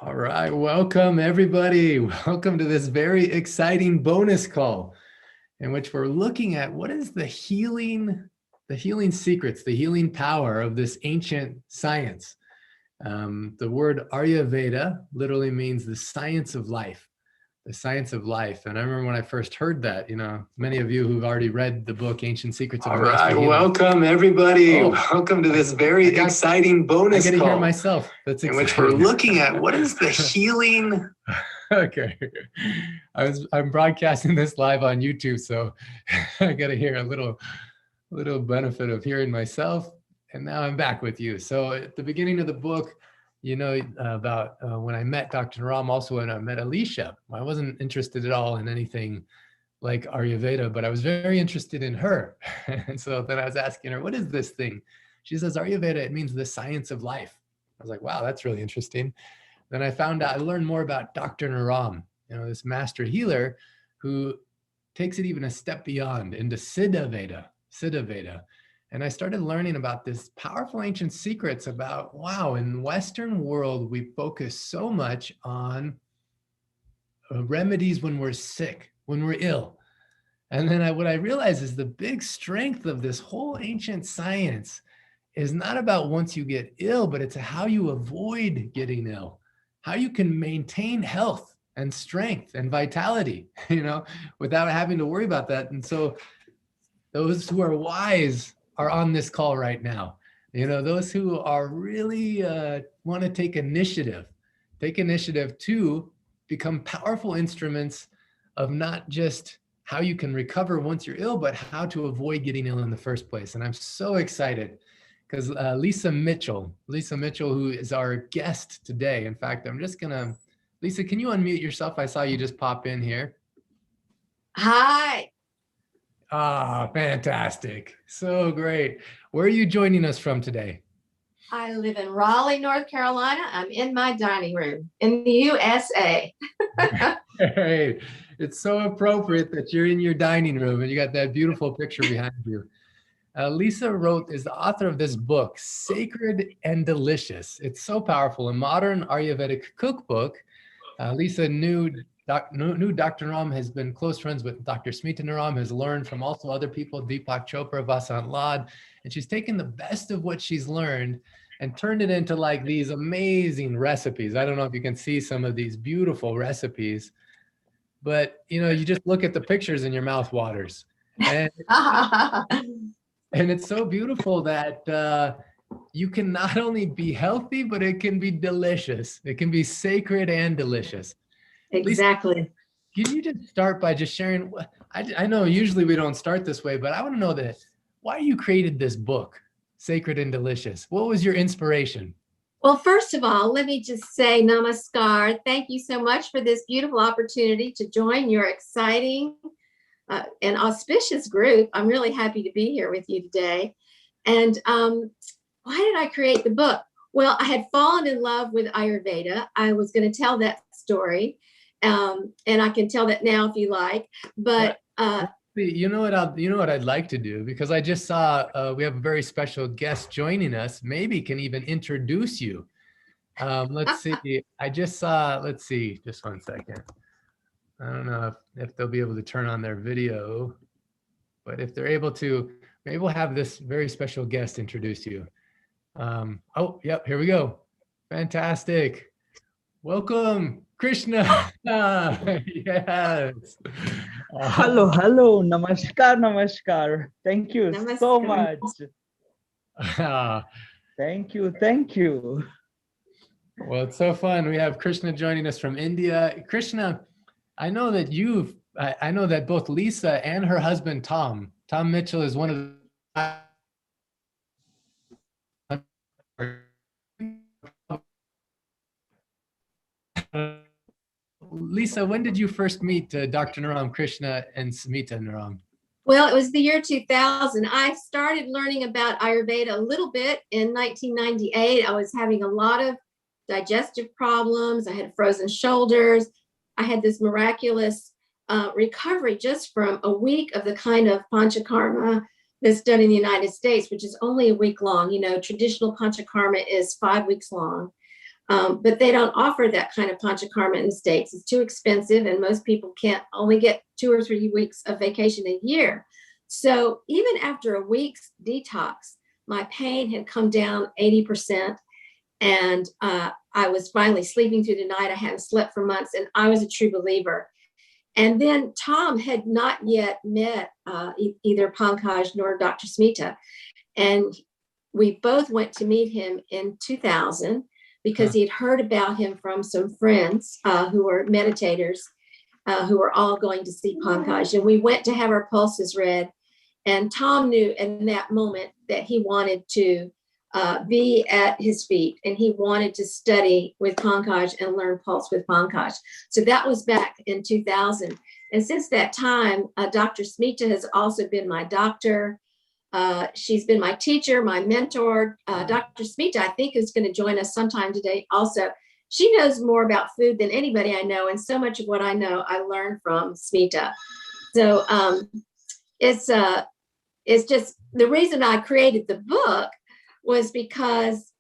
All right, welcome everybody. Welcome to this very exciting bonus call in which we're looking at what is the healing secrets, the healing power of this ancient science. The word Ayurveda literally means the science of life, the science of life. And I remember when I first heard that, many of you who've already read the book, Ancient Secrets of the Master Healer. Welcome everybody. Welcome to this very exciting bonus call. I get to hear call myself. That's in exciting. which we're looking at what is the healing. Okay. I'm broadcasting this live on YouTube, so I got to hear a little benefit of hearing myself. And now I'm back with you. So at the beginning of the book, about when I met Dr. Naram, also when I met Alicia, I wasn't interested at all in anything like Ayurveda, but I was very interested in her. And so then I was asking her, what is this thing? She says, Ayurveda, it means the science of life. I was like, wow, that's really interesting. Then I learned more about Dr. Naram, this master healer who takes it even a step beyond into Siddha Veda. And I started learning about this powerful ancient secrets about, wow, in the Western world, we focus so much on remedies when we're sick, when we're ill. And then what I realized is the big strength of this whole ancient science is not about once you get ill, but it's how you avoid getting ill, how you can maintain health and strength and vitality, without having to worry about that. And so those who are wise are on this call right now. Those who are really want to take initiative to become powerful instruments of not just how you can recover once you're ill, but how to avoid getting ill in the first place. And I'm so excited because Lisa Mitchell, who is our guest today. In fact, Lisa, can you unmute yourself? I saw you just pop in here. Hi. Ah, fantastic. So great. Where are you joining us from today? I live in Raleigh, North Carolina. I'm in my dining room in the USA. Great. It's so appropriate that you're in your dining room and you got that beautiful picture behind you. Lisa is the author of this book, Sacred and Delicious. It's so powerful. A modern Ayurvedic cookbook. Lisa knew Dr. Naram, has been close friends with Dr. Smita Naram, has learned from also other people, Deepak Chopra, Vasant Lad, and she's taken the best of what she's learned and turned it into like these amazing recipes. I don't know if you can see some of these beautiful recipes, but you just look at the pictures and your mouth waters. And it's so beautiful that you can not only be healthy, but it can be delicious. It can be sacred and delicious. Exactly. Lisa, can you just start by just sharing? I know usually we don't start this way, but I want to know why you created this book, Sacred and Delicious. What was your inspiration? Well, first of all, let me just say namaskar. Thank you so much for this beautiful opportunity to join your exciting and auspicious group. I'm really happy to be here with you today. And why did I create the book? Well, I had fallen in love with Ayurveda. I was going to tell that story. And I can tell that now if you like, but you know what I'd like to do, because I just saw we have a very special guest joining us, maybe can even introduce you. Let's see. I just saw, let's see, just one second. I don't know if they'll be able to turn on their video, but if they're able to, maybe we'll have this very special guest introduce you. Oh, yep, here we go. Fantastic. Welcome, Krishna. Yes. Hello. Namaskar. Thank you so much. Thank you. Well, it's so fun. We have Krishna joining us from India. Krishna, I know that both Lisa and her husband, Tom Mitchell, is one of the Lisa, when did you first meet Dr. Naram, Krishna, and Smita Naram? Well, it was the year 2000. I started learning about Ayurveda a little bit in 1998. I was having a lot of digestive problems. I had frozen shoulders. I had this miraculous recovery just from a week of the kind of panchakarma that's done in the United States, which is only a week long. Traditional panchakarma is 5 weeks long. But they don't offer that kind of panchakarma in the States. It's too expensive, and most people can't only get 2 or 3 weeks of vacation a year. So even after a week's detox, my pain had come down 80%. And I was finally sleeping through the night. I hadn't slept for months, and I was a true believer. And then Tom had not yet met either Pankaj nor Dr. Smita. And we both went to meet him in 2000 because he'd heard about him from some friends who were meditators who were all going to see Pankaj. And we went to have our pulses read. And Tom knew in that moment that he wanted to be at his feet, and he wanted to study with Pankaj and learn pulse with Pankaj. So that was back in 2000. And since that time, Dr. Smita has also been my doctor. She's been my teacher, my mentor. Dr. Smita, I think, is going to join us sometime today also. She knows more about food than anybody I know, and so much of what I know, I learned from Smita. So it's just the reason I created the book was because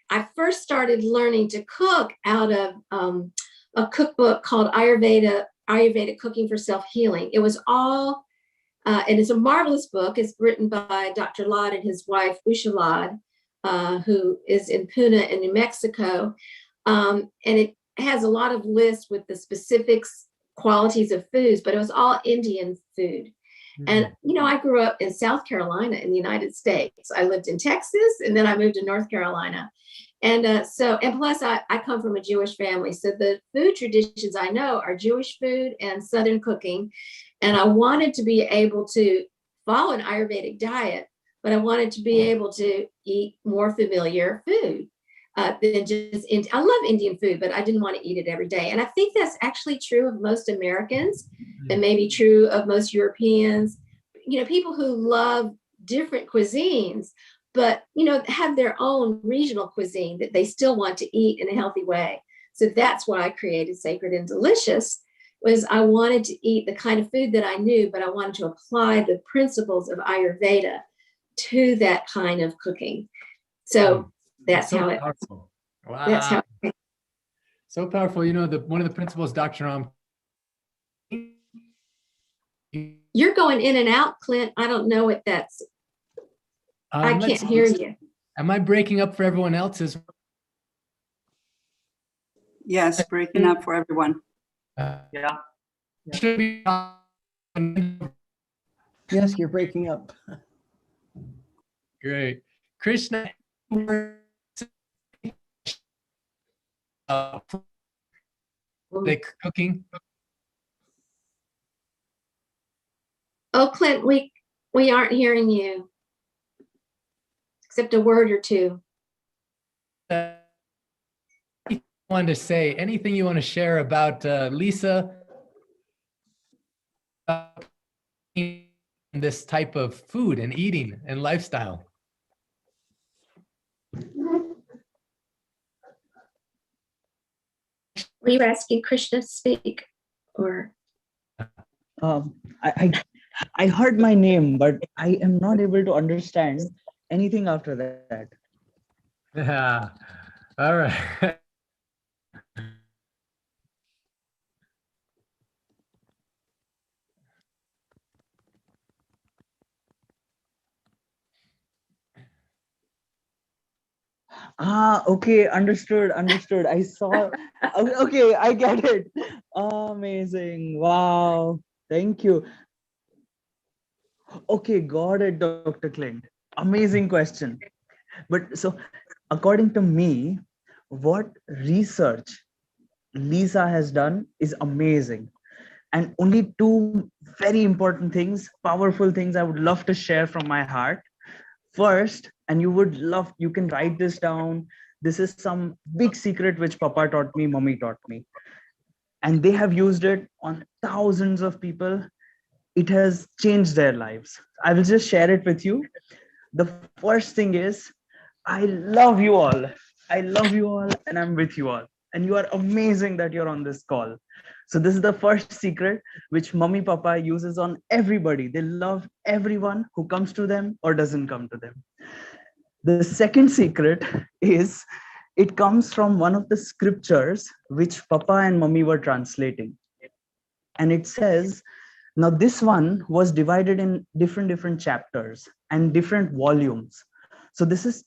I first started learning to cook out of a cookbook called Ayurvedic Cooking for Self-Healing. It was all, and it's a marvelous book. It's written by Dr. Lad and his wife, Usha Lad, who is in Pune in New Mexico. And it has a lot of lists with the specifics, qualities of foods, but it was all Indian food. And, you know, I grew up in South Carolina in the United States. I lived in Texas, and then I moved to North Carolina. And and plus I come from a Jewish family. So the food traditions I know are Jewish food and Southern cooking. And I wanted to be able to follow an Ayurvedic diet, but I wanted to be able to eat more familiar food than just, I love Indian food, but I didn't want to eat it every day. And I think that's actually true of most Americans, and maybe true of most Europeans, you know, people who love different cuisines, but, you know, have their own regional cuisine that they still want to eat in a healthy way. So that's why I created Sacred and Delicious, was I wanted to eat the kind of food that I knew, but I wanted to apply the principles of Ayurveda to that kind of cooking. So that's so how it, powerful. Wow. that's how it, So powerful. You know, one of the principles, Dr. Ram. You're going in and out, Clint. I don't know what that's. I can't hear you. Am I breaking up for everyone else? Yes, breaking up for everyone. Yeah. Should be. Yes, you're breaking up. Great. Krishna. The cooking. Oh, Clint, we aren't hearing you, except a word or two. Wanted to say anything you want to share about Lisa, this type of food and eating and lifestyle? Were you asking Krishna to speak, or? I heard my name, but I am not able to understand anything after that. Yeah. All right. Okay, understood. I saw. Okay, I get it. Amazing. Wow. Thank you. Okay, got it, Dr. Clint. Amazing question. But so, according to me, what research Lisa has done is amazing. And only two very important things, powerful things I would love to share from my heart. First, and you can write this down. This is some big secret which Papa taught me, Mommy taught me. And they have used it on thousands of people. It has changed their lives. I will just share it with you. The first thing is, I love you all. I love you all, and I'm with you all. And you are amazing that you're on this call. So this is the first secret which Mommy Papa uses on everybody. They love everyone who comes to them or doesn't come to them. The second secret is It comes from one of the scriptures which Papa and Mummy were translating. And it says, now this one was divided in different chapters and different volumes. So this is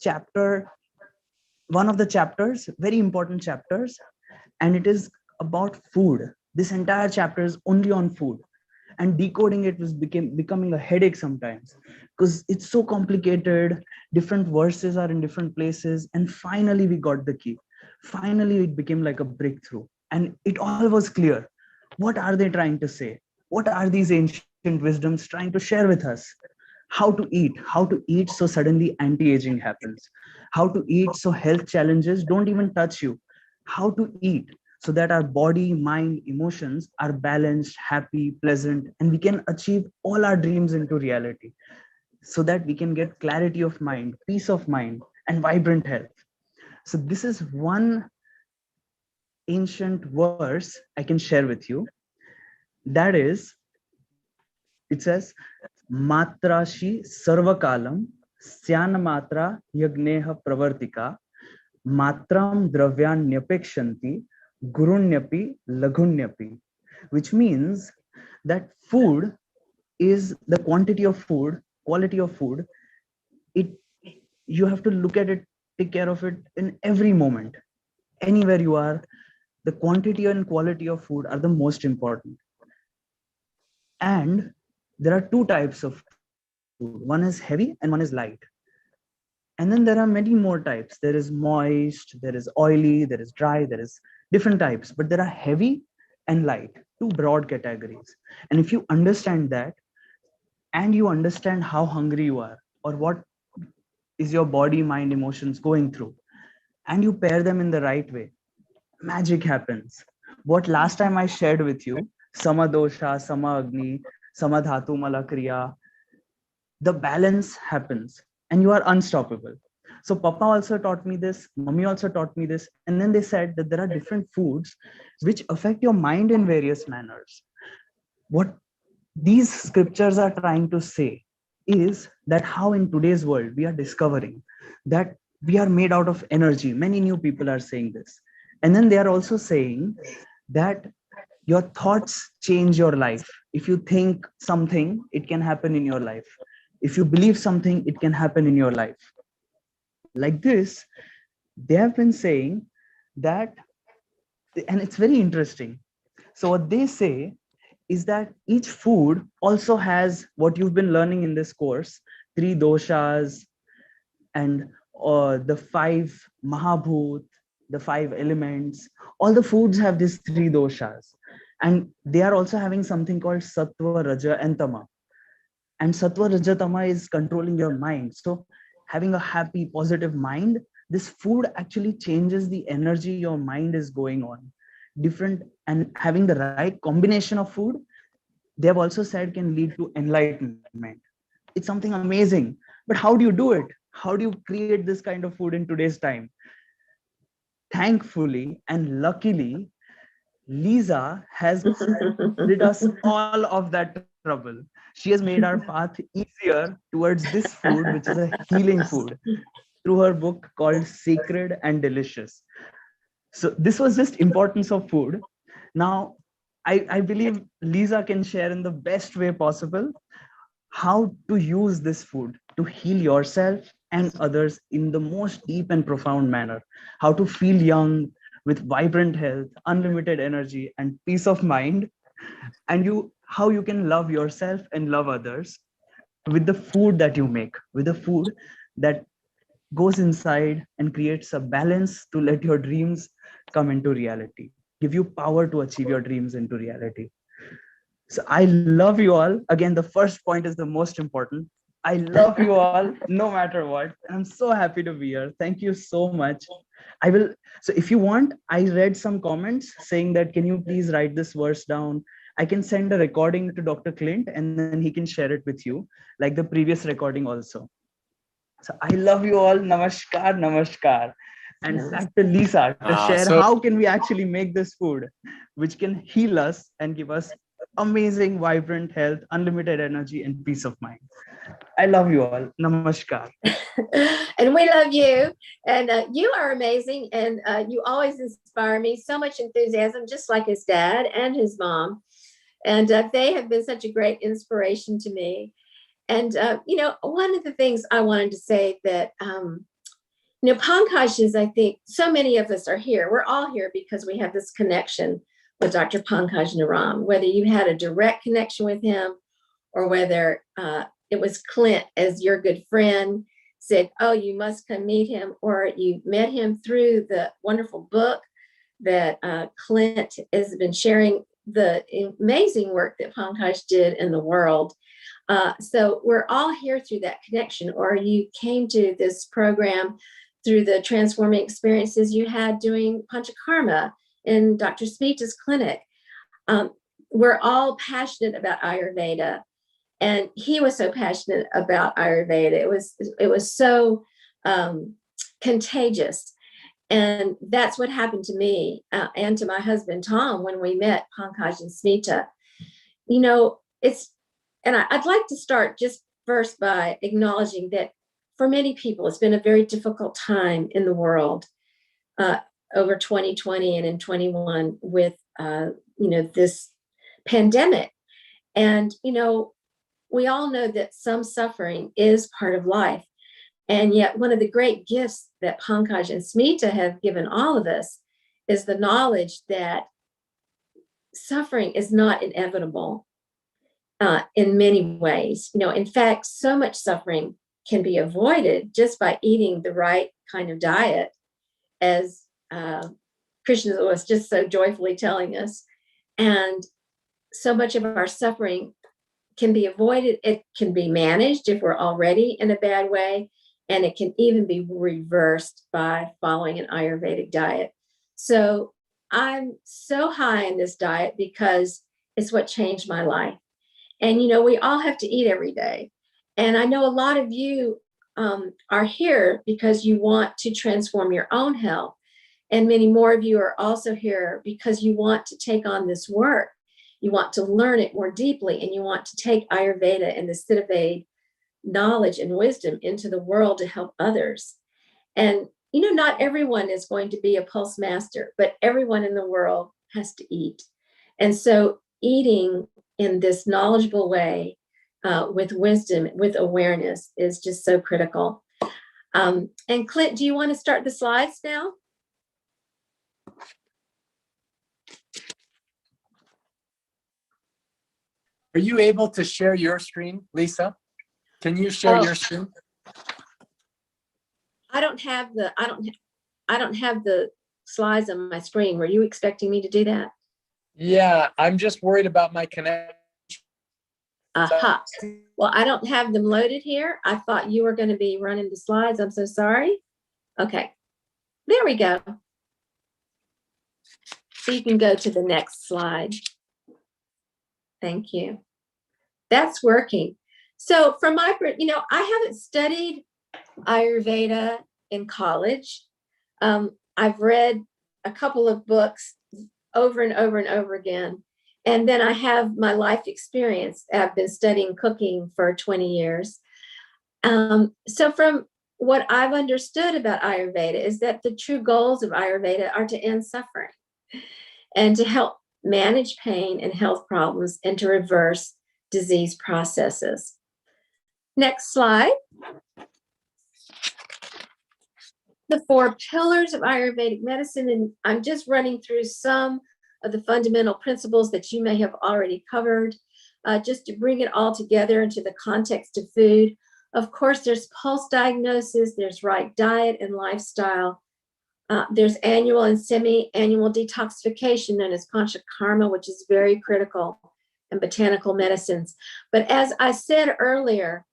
one of the chapters, very important chapters, and it is about food. This entire chapter is only on food, and decoding it was becoming a headache sometimes because it's so complicated. Different verses are in different places, and finally we got the key. Finally it became like a breakthrough, and it all was clear. What are they trying to say? What are these ancient wisdoms trying to share with us? How to eat so suddenly anti-aging happens, how to eat so health challenges don't even touch you, how to eat so that our body, mind, emotions are balanced, happy, pleasant, and we can achieve all our dreams into reality, so that we can get clarity of mind, peace of mind, and vibrant health. So this is one ancient verse I can share with you. That is, it says, Matrashi sarvakalam syanamatra yagneha pravartika matram dravyanyapexanti gurunyapi lagunyapi, which means that food is the quantity of food, quality of food. It, you have to look at it, take care of it in every moment, anywhere you are. The quantity and quality of food are the most important. And there are two types of food. One is heavy and one is light. And then there are many more types. There is moist, there is oily, there is dry, there is different types, but there are heavy and light, two broad categories. And if you understand that, and you understand how hungry you are, or what is your body, mind, emotions going through, and you pair them in the right way, magic happens. What last time I shared with you, Sama Dosha, Sama Agni, Sama Dhatu Malakriya, the balance happens and you are unstoppable. So Papa also taught me this, Mummy also taught me this, and then they said that there are different foods which affect your mind in various manners. What these scriptures are trying to say is that how in today's world we are discovering that we are made out of energy. Many new people are saying this. And then they are also saying that your thoughts change your life. If you think something, it can happen in your life. If you believe something, it can happen in your life. Like this, they have been saying that, and it's very interesting. So what they say is that each food also has what you've been learning in this course, 3 doshas and the 5 mahabhut, the 5 elements. All the foods have these 3 doshas, and they are also having something called sattva, raja, and tama. And sattva, raja, tama is controlling your mind. So having a happy, positive mind, this food actually changes the energy your mind is going on. Different, and having the right combination of food, they have also said, can lead to enlightenment. It's something amazing. But how do you do it? How do you create this kind of food in today's time? Thankfully and luckily, Lisa has rid us all of that trouble. She has made our path easier towards this food, which is a healing food, through her book called Sacred and Delicious. So this was just importance of food. Now, I believe Lisa can share in the best way possible how to use this food to heal yourself and others in the most deep and profound manner. How to feel young with vibrant health, unlimited energy, and peace of mind. And how you can love yourself and love others with the food that you make, with the food that goes inside and creates a balance to let your dreams come into reality, give you power to achieve your dreams into reality. So I love you all. Again, the first point is the most important. I love you all no matter what. And I'm so happy to be here. Thank you so much. I will. So if you want, I read some comments saying that, can you please write this verse down? I can send a recording to Dr. Clint and then he can share it with you, like the previous recording also. So I love you all. Namaskar, namaskar. And back to Lisa to share how can we actually make this food, which can heal us and give us amazing, vibrant health, unlimited energy, and peace of mind. I love you all. Namaskar. And we love you. And you are amazing. And you always inspire me. So much enthusiasm, just like his dad and his mom. And they have been such a great inspiration to me. And, one of the things I wanted to say that, Pankaj is, I think, so many of us are here. We're all here because we have this connection with Dr. Pankaj Naram, whether you had a direct connection with him or whether it was Clint, as your good friend, said, oh, you must come meet him, or you met him through the wonderful book that Clint has been sharing, the amazing work that Pankaj did in the world. So we're all here through that connection, or you came to this program through the transforming experiences you had doing Panchakarma in Dr. Smita's clinic. We're all passionate about Ayurveda, and he was so passionate about Ayurveda. It was so contagious. And that's what happened to me and to my husband, Tom, when we met Pankaj and Smita. I'd like to start just first by acknowledging that for many people, it's been a very difficult time in the world over 2020 and in 21 with, this pandemic. And, we all know that some suffering is part of life. And yet one of the great gifts that Pankaj and Smita have given all of us is the knowledge that suffering is not inevitable in many ways. In fact, so much suffering can be avoided just by eating the right kind of diet, as Krishna was just so joyfully telling us. And so much of our suffering can be avoided. It can be managed if we're already in a bad way. And it can even be reversed by following an Ayurvedic diet. So I'm so high in this diet because it's what changed my life. And, we all have to eat every day. And I know a lot of you are here because you want to transform your own health. And many more of you are also here because you want to take on this work. You want to learn it more deeply, and you want to take Ayurveda and the Siddhaveda knowledge and wisdom into the world to help others. And, not everyone is going to be a pulse master, but everyone in the world has to eat. And so eating in this knowledgeable way, with wisdom, with awareness, is just so critical. And Clint, do you want to start the slides now? Are you able to share your screen, Lisa? Can you share your screen? I don't have the slides on my screen. Were you expecting me to do that? Yeah, I'm just worried about my connection. Aha. Well, I don't have them loaded here. I thought you were going to be running the slides. I'm so sorry. Okay. There we go. So you can go to the next slide. Thank you. That's working. So from my, I haven't studied Ayurveda in college. I've read a couple of books over and over and over again. And then I have my life experience. I've been studying cooking for 20 years. So from what I've understood about Ayurveda is that the true goals of Ayurveda are to end suffering and to help manage pain and health problems and to reverse disease processes. Next slide. The 4 pillars of Ayurvedic medicine, and I'm just running through some of the fundamental principles that you may have already covered, just to bring it all together into the context of food. Of course, there's pulse diagnosis, there's right diet and lifestyle. There's annual and semi-annual detoxification known as Panchakarma, which is very critical, and botanical medicines. But as I said earlier,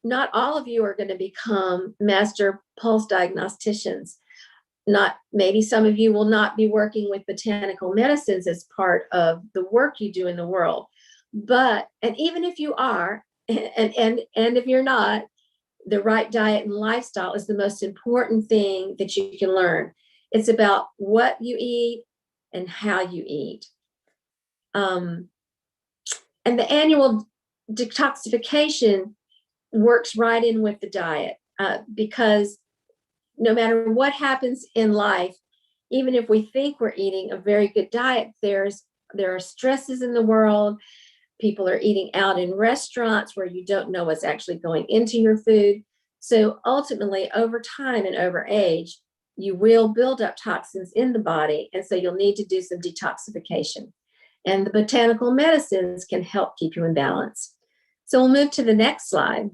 not all of you are going to become master pulse diagnosticians. Maybe some of you will not be working with botanical medicines as part of the work you do in the world. And even if you are, and if you're not, the right diet and lifestyle is the most important thing that you can learn. It's about what you eat and how you eat. And the annual detoxification works right in with the diet because no matter what happens in life, even if we think we're eating a very good diet, there are stresses in the world. People are eating out in restaurants where you don't know what's actually going into your food. So ultimately, over time and over age, you will build up toxins in the body. And so you'll need to do some detoxification. And the botanical medicines can help keep you in balance. So we'll move to the next slide.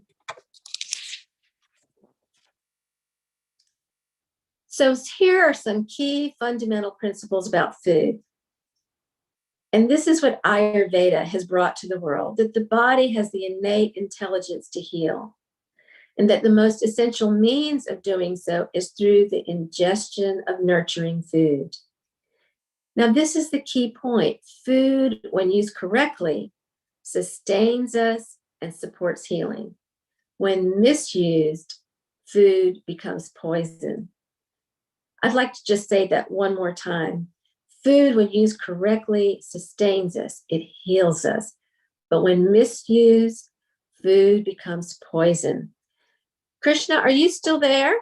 So here are some key fundamental principles about food. And this is what Ayurveda has brought to the world, that the body has the innate intelligence to heal, and that the most essential means of doing so is through the ingestion of nurturing food. Now, this is the key point. Food, when used correctly, sustains us and supports healing. When misused, food becomes poison. I'd like to just say that one more time. Food, when used correctly, sustains us. It heals us. But when misused, food becomes poison. Krishna, are you still there?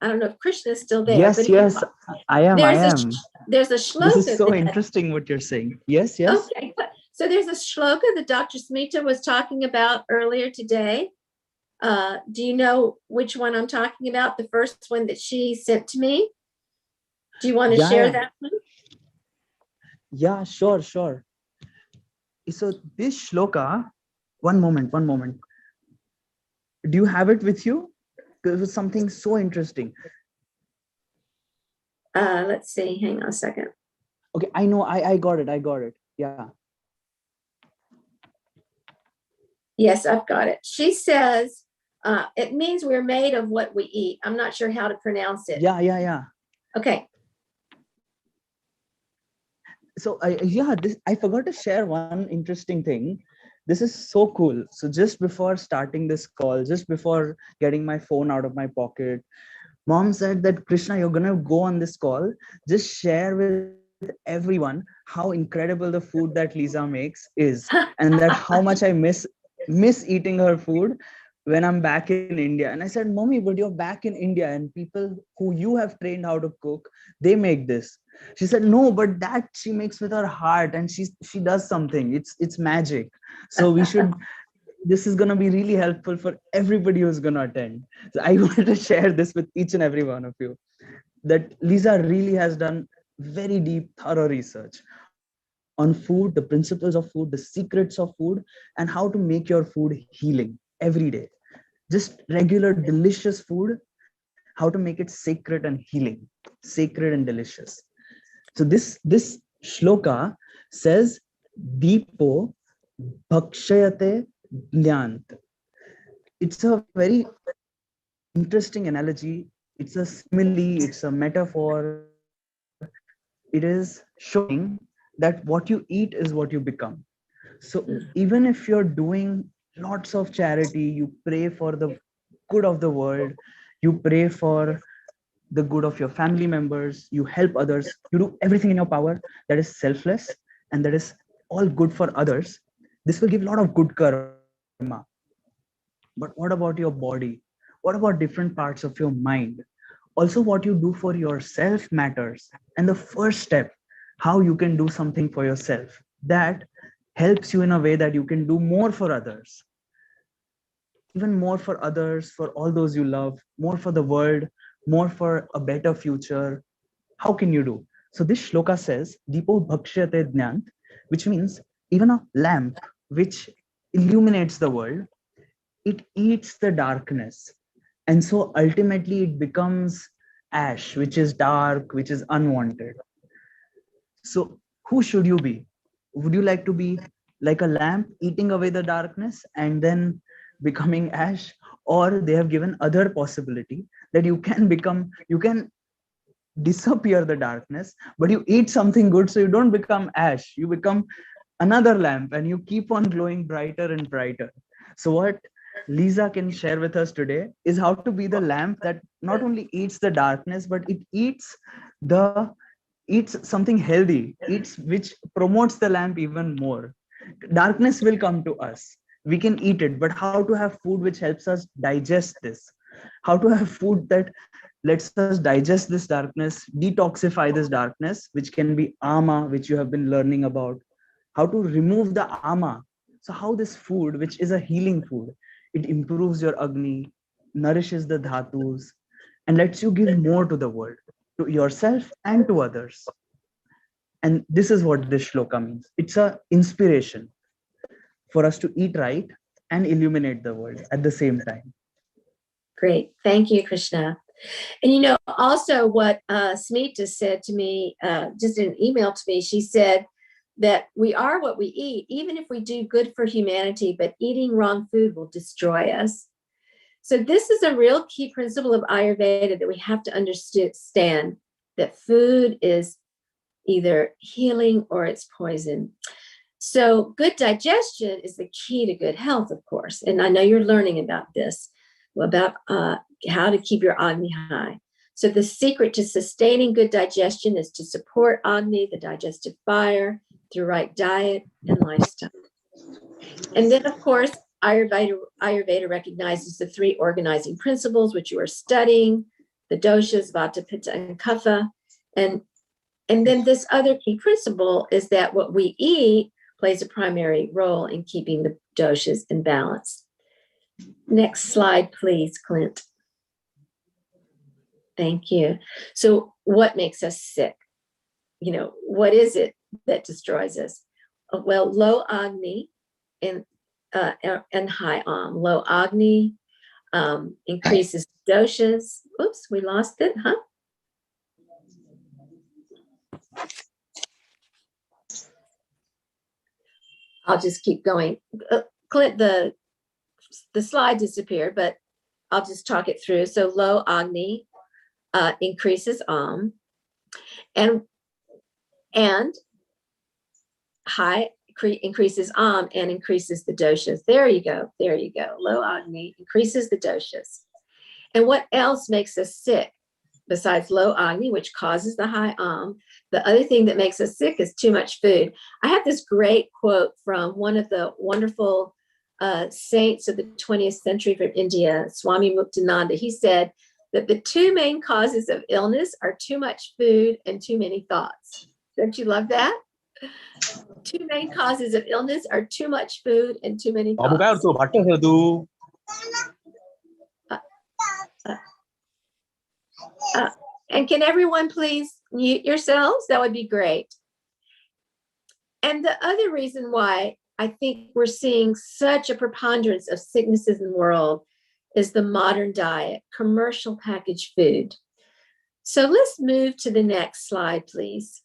I don't know if Krishna is still there. Yes, but yes, I am. There's a shloka. This is so interesting what you're saying. Yes, yes. Okay, so there's a shloka that Dr. Smita was talking about earlier today. Do you know which one I'm talking about? The first one that she sent to me? Do you want to share that one? Yeah, sure. So this shloka, one moment. Do you have it with you? Because it was something so interesting. Let's see, hang on a second. Okay, I know, I got it. Yeah. Yes, I've got it. She says, it means we're made of what we eat. I'm not sure how to pronounce it. Yeah. Okay. So I forgot to share one interesting thing. This is so cool. So just before starting this call, just before getting my phone out of my pocket, Mom said that, Krishna, you're going to go on this call. Just share with everyone how incredible the food that Lisa makes is, and that how much I miss eating her food when I'm back in India. And I said, Mommy, but you're back in India and people who you have trained how to cook, they make this. She said, no, but that she makes with her heart, and she does something. It's magic. So this is going to be really helpful for everybody who's going to attend. So I wanted to share this with each and every one of you, that Lisa really has done very deep, thorough research on food, the principles of food, the secrets of food, and how to make your food healing every day. Just regular, delicious food, how to make it sacred and healing, sacred and delicious. So this shloka says, Deepo bhakshayate jnant. It's a very interesting analogy. It's a simile, it's a metaphor. It is showing that what you eat is what you become. So even if you're doing lots of charity, you pray for the good of the world, you pray for the good of your family members, you help others, you do everything in your power that is selfless and that is all good for others, this will give a lot of good karma. But what about your body? What about different parts of your mind? Also, what you do for yourself matters. And the first step, how you can do something for yourself, that helps you in a way that you can do more for others. Even more for others, for all those you love, more for the world, more for a better future. How can you do? So this shloka says, Deepo bhakshyate jnant, which means even a lamp which illuminates the world, it eats the darkness. And so ultimately it becomes ash, which is dark, which is unwanted. So who should you be? Would you like to be like a lamp eating away the darkness and then becoming ash? Or they have given other possibility that you can disappear the darkness, but you eat something good, so you don't become ash, you become another lamp and you keep on glowing brighter and brighter. So what Lisa can share with us today is how to be the lamp that not only eats the darkness, but it eats the eats something healthy, eats which promotes the lamp even more, darkness will come to us. We can eat it, but how to have food which helps us digest this? How to have food that lets us digest this darkness, detoxify this darkness, which can be ama, which you have been learning about. How to remove the ama. So how this food, which is a healing food, it improves your agni, nourishes the dhatus, and lets you give more to the world, to yourself and to others. And this is what this shloka means. It's a inspiration for us to eat right and illuminate the world at the same time. Great. Thank you, Krishna. And you know, also what Smita said to me, just in an email to me, she said that we are what we eat, even if we do good for humanity, but eating wrong food will destroy us. So this is a real key principle of Ayurveda that we have to understand, that food is either healing or it's poison. So good digestion is the key to good health, of course. And I know you're learning about this, about how to keep your Agni high. So the secret to sustaining good digestion is to support Agni, the digestive fire, through right diet and lifestyle. And then, of course, Ayurveda recognizes the three organizing principles, which you are studying, the doshas, vata, pitta, and kapha. And then this other key principle is that what we eat plays a primary role in keeping the doshas in balance. Next slide, please, Clint. Thank you. So what makes us sick? You know, what is it that destroys us? Well, low Agni and high Am. Low Agni increases doshas. Oops, we lost it, huh? I'll just keep going. Clint, the slide disappeared, but I'll just talk it through. So low Agni increases Am, and high increases Am and increases the doshas. There you go. There you go. Low Agni increases the doshas. And what else makes us sick besides low Agni, which causes the high Am? The other thing that makes us sick is too much food. I have this great quote from one of the wonderful saints of the 20th century from India, Swami Muktananda. He said that the two main causes of illness are too much food and too many thoughts. Don't you love that? Two main causes of illness are too much food and too many thoughts. And can everyone please mute yourselves? That would be great. And the other reason why I think we're seeing such a preponderance of sicknesses in the world is the modern diet, commercial packaged food. So let's move to the next slide, please.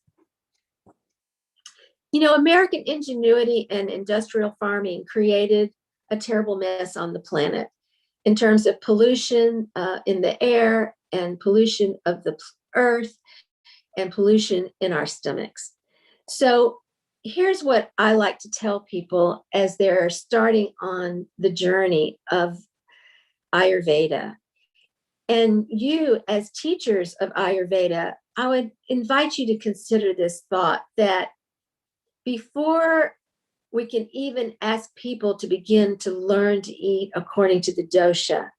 You know, American ingenuity and industrial farming created a terrible mess on the planet in terms of pollution in the air and pollution of the earth and pollution in our stomachs. So here's what I like to tell people as they're starting on the journey of Ayurveda. And you, as teachers of Ayurveda, I would invite you to consider this thought that before we can even ask people to begin to learn to eat according to the dosha,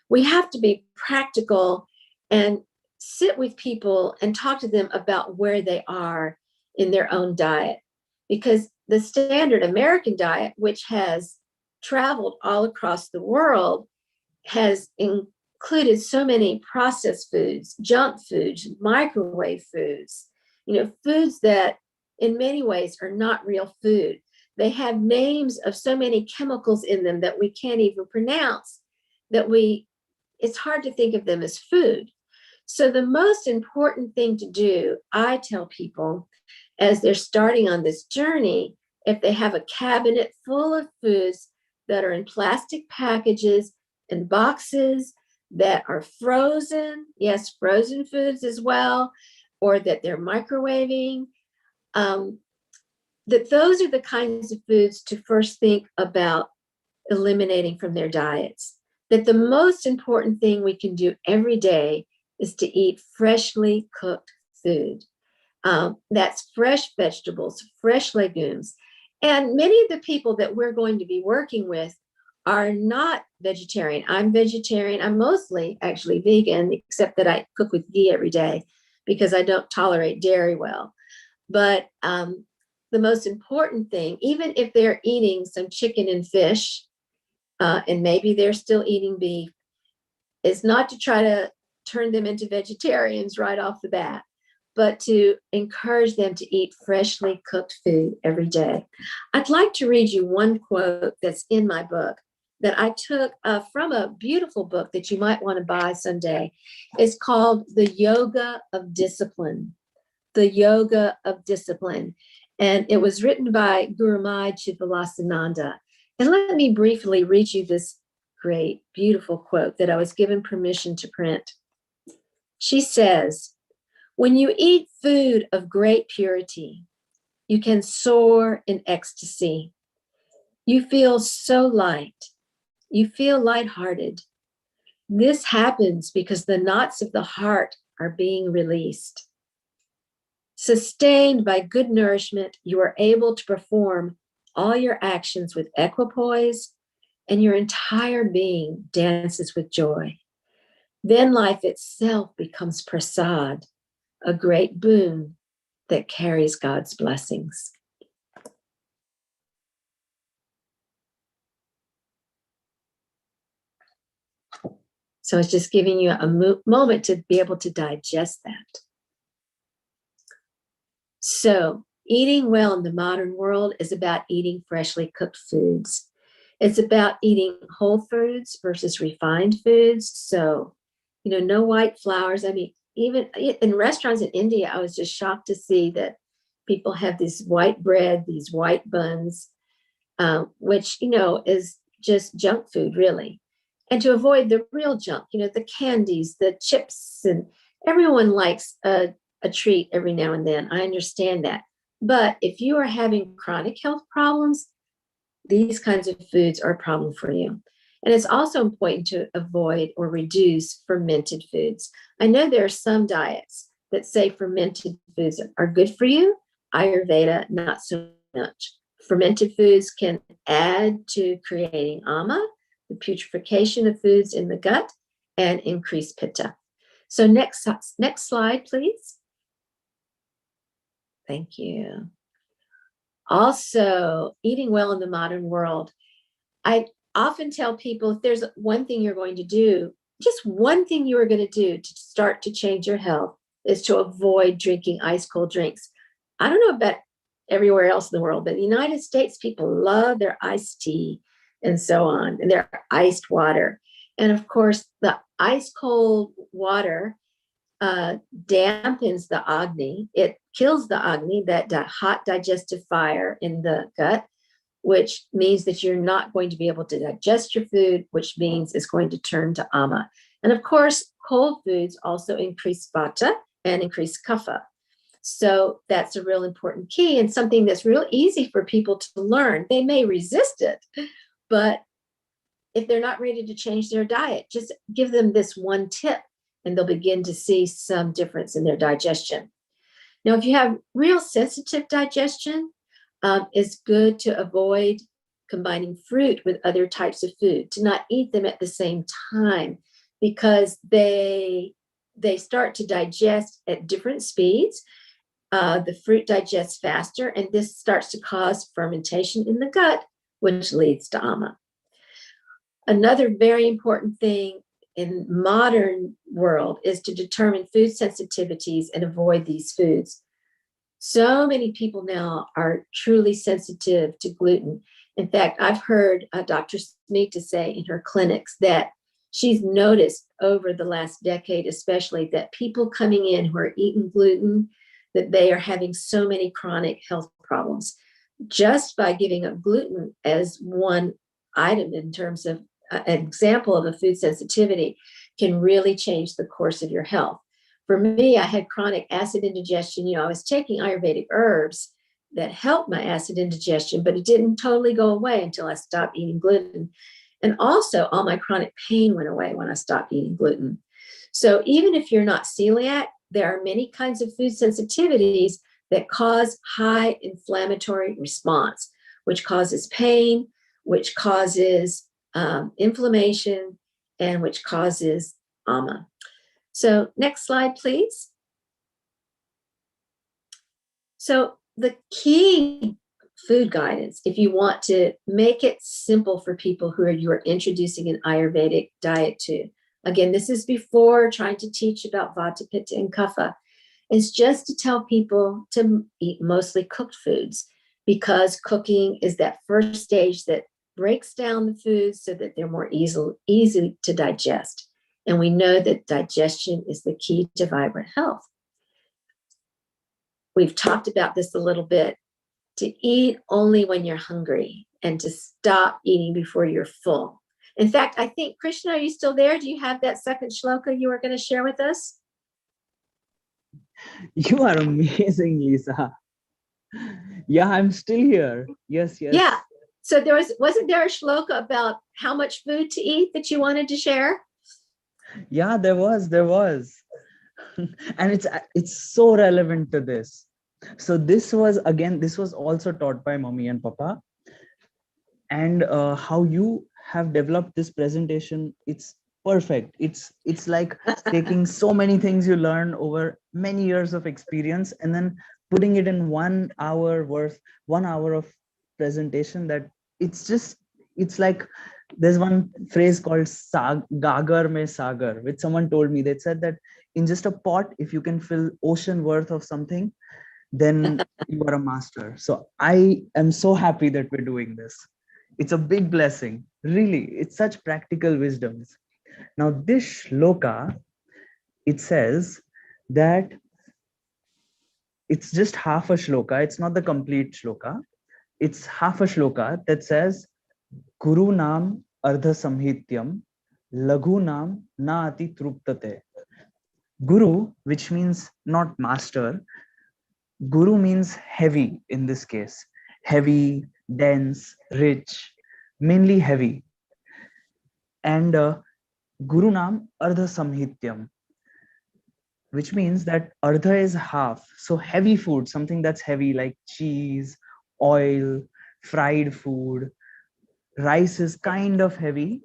we have to be practical and sit with people and talk to them about where they are in their own diet. Because the standard American diet, which has traveled all across the world, has included so many processed foods, junk foods, microwave foods, you know, foods that in many ways are not real food. They have names of so many chemicals in them that we can't even pronounce, that it's hard to think of them as food. So the most important thing to do, I tell people, as they're starting on this journey, if they have a cabinet full of foods that are in plastic packages and boxes that are frozen, yes, frozen foods as well, or that they're microwaving, that those are the kinds of foods to first think about eliminating from their diets. That the most important thing we can do every day is to eat freshly cooked food. That's fresh vegetables, fresh legumes. And many of the people that we're going to be working with are not vegetarian. I'm vegetarian. I'm mostly actually vegan, except that I cook with ghee every day because I don't tolerate dairy well. But the most important thing, even if they're eating some chicken and fish, and maybe they're still eating beef, is not to try to turn them into vegetarians right off the bat, but to encourage them to eat freshly cooked food every day. I'd like to read you one quote that's in my book that I took from a beautiful book that you might want to buy someday. It's called The Yoga of Discipline. The Yoga of Discipline. And it was written by Gurumai Chidvilasananda. And let me briefly read you this great, beautiful quote that I was given permission to print. She says, "When you eat food of great purity, you can soar in ecstasy. You feel so light. You feel lighthearted. This happens because the knots of the heart are being released. Sustained by good nourishment, you are able to perform all your actions with equipoise, and your entire being dances with joy. Then life itself becomes prasad, a great boon that carries God's blessings." So it's just giving you a moment to be able to digest that. So eating well in the modern world is about eating freshly cooked foods. It's about eating whole foods versus refined foods. So, no white flours. I mean, even in restaurants in India, I was just shocked to see that people have this white bread, these white buns, which, is just junk food, really. And to avoid the real junk, the candies, the chips, and everyone likes a treat every now and then. I understand that. But if you are having chronic health problems, these kinds of foods are a problem for you. And it's also important to avoid or reduce fermented foods. I know there are some diets that say fermented foods are good for you. Ayurveda, not so much. Fermented foods can add to creating ama, the putrefaction of foods in the gut, and increase pitta. So next slide, please. Thank you. Also, eating well in the modern world. I often tell people, if there's one thing you're going to do, just one thing you are going to do to start to change your health, is to avoid drinking ice cold drinks. I don't know about everywhere else in the world, but in the United States, people love their iced tea and so on, and their iced water. And of course, the ice cold water dampens the agni. It kills the agni, that hot digestive fire in the gut, which means that you're not going to be able to digest your food, which means it's going to turn to ama. And of course, cold foods also increase vata and increase kapha. So that's a real important key, and something that's real easy for people to learn. They may resist it, but if they're not ready to change their diet, just give them this one tip and they'll begin to see some difference in their digestion. Now, if you have real sensitive digestion, it's good to avoid combining fruit with other types of food, to not eat them at the same time, because they start to digest at different speeds. The fruit digests faster, and this starts to cause fermentation in the gut, which leads to ama. Another very important thing in modern world is to determine food sensitivities and avoid these foods. So many people now are truly sensitive to gluten. In fact, I've heard Dr. Smita say in her clinics that she's noticed over the last decade, especially, that people coming in who are eating gluten, that they are having so many chronic health problems. Just by giving up gluten as one item in terms of an example of a food sensitivity can really change the course of your health. For me, I had chronic acid indigestion. I was taking Ayurvedic herbs that helped my acid indigestion, but it didn't totally go away until I stopped eating gluten. And also, all my chronic pain went away when I stopped eating gluten. So even if you're not celiac, there are many kinds of food sensitivities that cause high inflammatory response, which causes pain, which causes inflammation, and which causes ama. So next slide, please. So the key food guidance, if you want to make it simple for people who you are introducing an Ayurvedic diet to, again, this is before trying to teach about Vata, Pitta, and Kapha, is just to tell people to eat mostly cooked foods, because cooking is that first stage that breaks down the foods so that they're more easy to digest. And we know that digestion is the key to vibrant health. We've talked about this a little bit, to eat only when you're hungry and to stop eating before you're full. In fact, I think, Krishna, are you still there? Do you have that second shloka you were going to share with us? You are amazing, Lisa. Yeah, I'm still here. Yes, yes. Yeah. So wasn't there a shloka about how much food to eat that you wanted to share? Yeah, there was. And it's so relevant to this. So this was also taught by mommy and papa. And how you have developed this presentation, it's perfect. It's like taking so many things you learn over many years of experience and then putting it in 1 hour of presentation. That it's like, there's one phrase called gagar mein sagar, which someone told me. They said that in just a pot, if you can fill ocean worth of something, then you are a master. So I am so happy that we're doing this. It's a big blessing, really. It's such practical wisdoms. Now this shloka, it says that it's just half a shloka. It's not the complete shloka. It's half a shloka that says, Guru nam ardha samhityam, laghu nam na ati truptate. Guru, which means not master. Guru means heavy in this case. Heavy, dense, rich, mainly heavy. And Guru nam ardha samhityam, which means that ardha is half. So heavy food, something that's heavy like cheese, oil, fried food, rice is kind of heavy,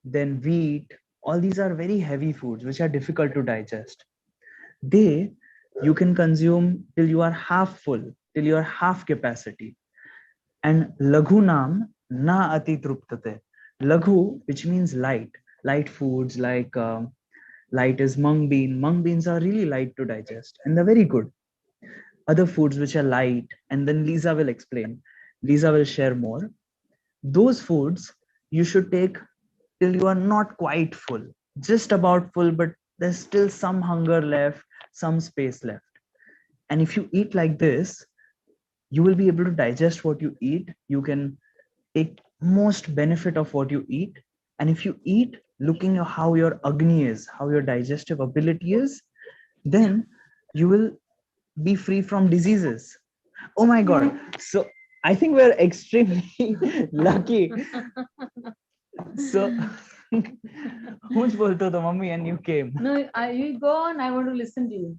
then wheat, all these are very heavy foods which are difficult to digest. You can consume till you are half full, till you are half capacity. And laghu nam na ati truptate. Laghu, which means light foods like light is mung bean. Mung beans are really light to digest and they're very good. Other foods which are light, and then Lisa will explain. Lisa will share more. Those foods you should take till you are not quite full, just about full, but there's still some hunger left, some space left. And if you eat like this, you will be able to digest what you eat. You can take most benefit of what you eat. And if you eat looking at how your agni is, how your digestive ability is, then you will be free from diseases. Oh my God. So I think we're extremely lucky. So who's bolto the mummy and you came? No, you go on. I want to listen to you.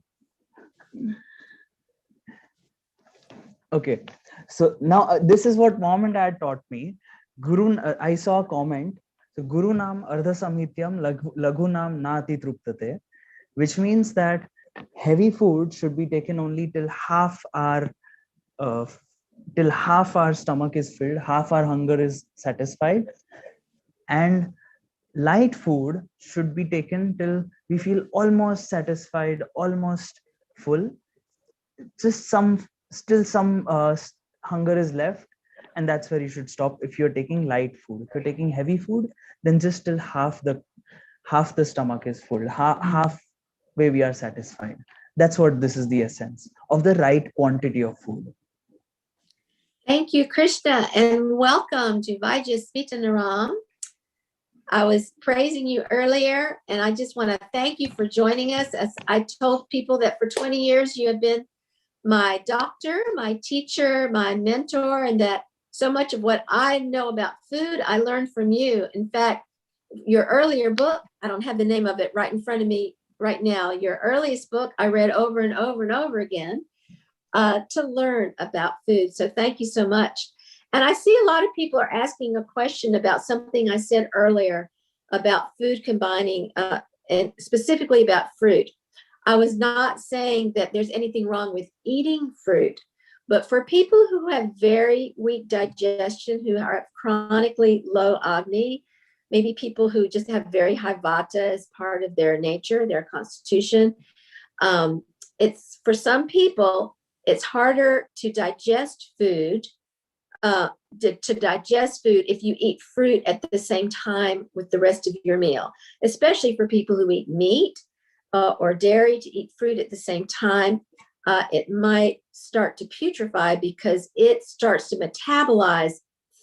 Okay. So now this is what mom and dad taught me. I saw a comment. So Guru nam ardha samhityam laghu nam nati truptate, which means that heavy food should be taken only till half our stomach is filled, half our hunger is satisfied, and light food should be taken till we feel almost satisfied, almost full. Just some hunger is left, and that's where you should stop. If you're taking light food, if you're taking heavy food, then just till half the stomach is full, half way we are satisfied. That's what this is, the essence of the right quantity of food. Thank you, Krishna, and welcome to Vajraspitanaram. I was praising you earlier, and I just want to thank you for joining us. As I told people that for 20 years you have been my doctor, my teacher, my mentor, and that so much of what I know about food, I learned from you. In fact, your earlier book, I don't have the name of it right in front of me, right now. Your earliest book I read over and over and over again to learn about food. So thank you so much. And I see a lot of people are asking a question about something I said earlier about food combining, and specifically about fruit. I was not saying that there's anything wrong with eating fruit, but for people who have very weak digestion, who are chronically low Agni, maybe people who just have very high Vata as part of their nature, their constitution, it's for some people, it's harder to digest food, to digest food if you eat fruit at the same time with the rest of your meal, especially for people who eat meat or dairy. To eat fruit at the same time, it might start to putrefy because it starts to metabolize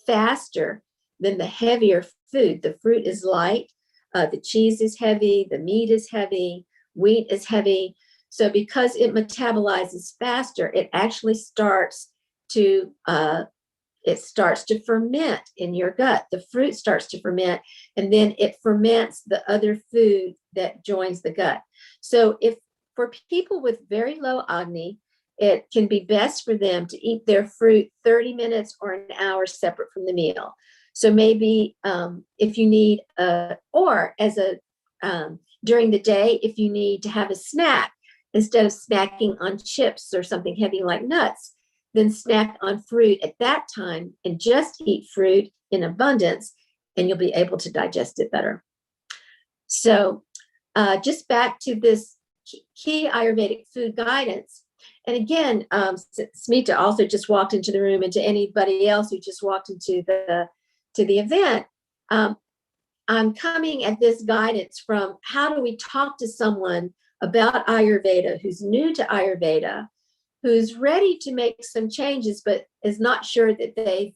faster than the heavier food. The fruit is light, the cheese is heavy, the meat is heavy, wheat is heavy. So because it metabolizes faster, it actually starts to ferment in your gut. The fruit starts to ferment, and then it ferments the other food that joins the gut. So if for people with very low Agni, it can be best for them to eat their fruit 30 minutes or an hour separate from the meal. So maybe if you need, or as during the day, if you need to have a snack, instead of snacking on chips or something heavy like nuts, then snack on fruit at that time and just eat fruit in abundance, and you'll be able to digest it better. So just back to this key Ayurvedic food guidance. And again, Smita also just walked into the room, and to anybody else who just walked into the event, I'm coming at this guidance from how do we talk to someone about Ayurveda who's new to Ayurveda, who's ready to make some changes, but is not sure that they,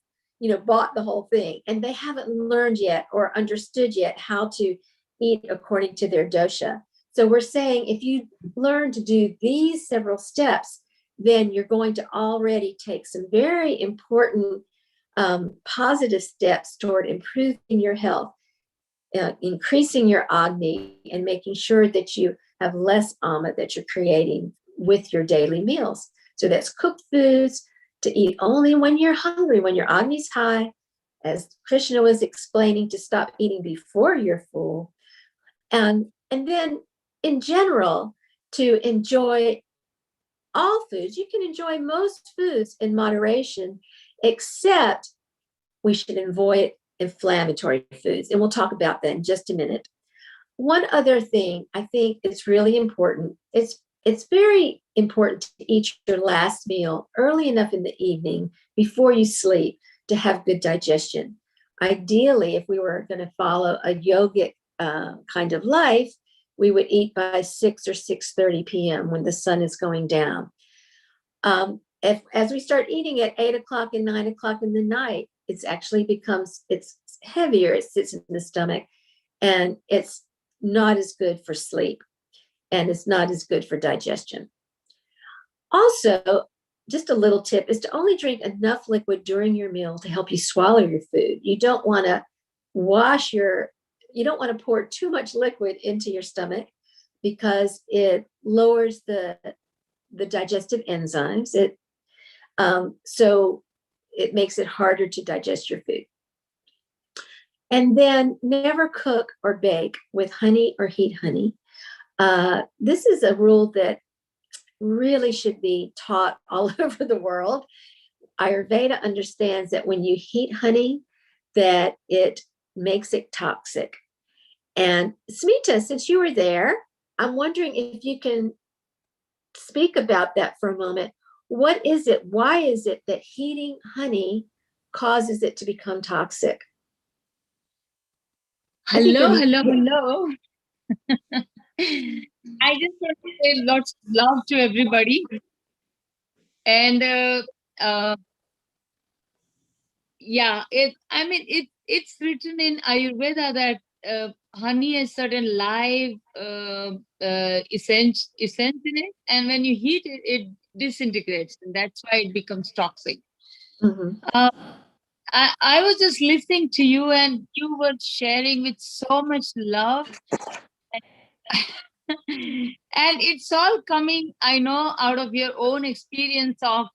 bought the whole thing, and they haven't learned yet or understood yet how to eat according to their dosha. So we're saying if you learn to do these several steps, then you're going to already take some very important positive steps toward improving your health, increasing your Agni, and making sure that you have less Ama that you're creating with your daily meals. So that's cooked foods, to eat only when you're hungry, when your Agni's high, as Krishna was explaining, to stop eating before you're full. And then in general, to enjoy all foods. You can enjoy most foods in moderation, except we should avoid inflammatory foods. And we'll talk about that in just a minute. One other thing I think is really important. It's very important to eat your last meal early enough in the evening before you sleep to have good digestion. Ideally, if we were going to follow a yogic kind of life, we would eat by 6 or 6:30 p.m. when the sun is going down. As we start eating at 8 o'clock and 9 o'clock in the night, it's heavier, it sits in the stomach, and it's not as good for sleep, and it's not as good for digestion. Also, just a little tip is to only drink enough liquid during your meal to help you swallow your food. You don't want to pour too much liquid into your stomach, because it lowers the digestive enzymes. So it makes it harder to digest your food. And then never cook or bake with honey or heat honey. This is a rule that really should be taught all over the world. Ayurveda understands that when you heat honey, that it makes it toxic. And Smita, since you were there, I'm wondering if you can speak about that for a moment. What is it? Why is it that heating honey causes it to become toxic? Hello. I just want to say lots of love to everybody. And it's written in Ayurveda that honey has certain live essence in it, and when you heat it, it disintegrates, and that's why it becomes toxic. Mm-hmm. I was just listening to you, and you were sharing with so much love. And it's all coming, I know, out of your own experience of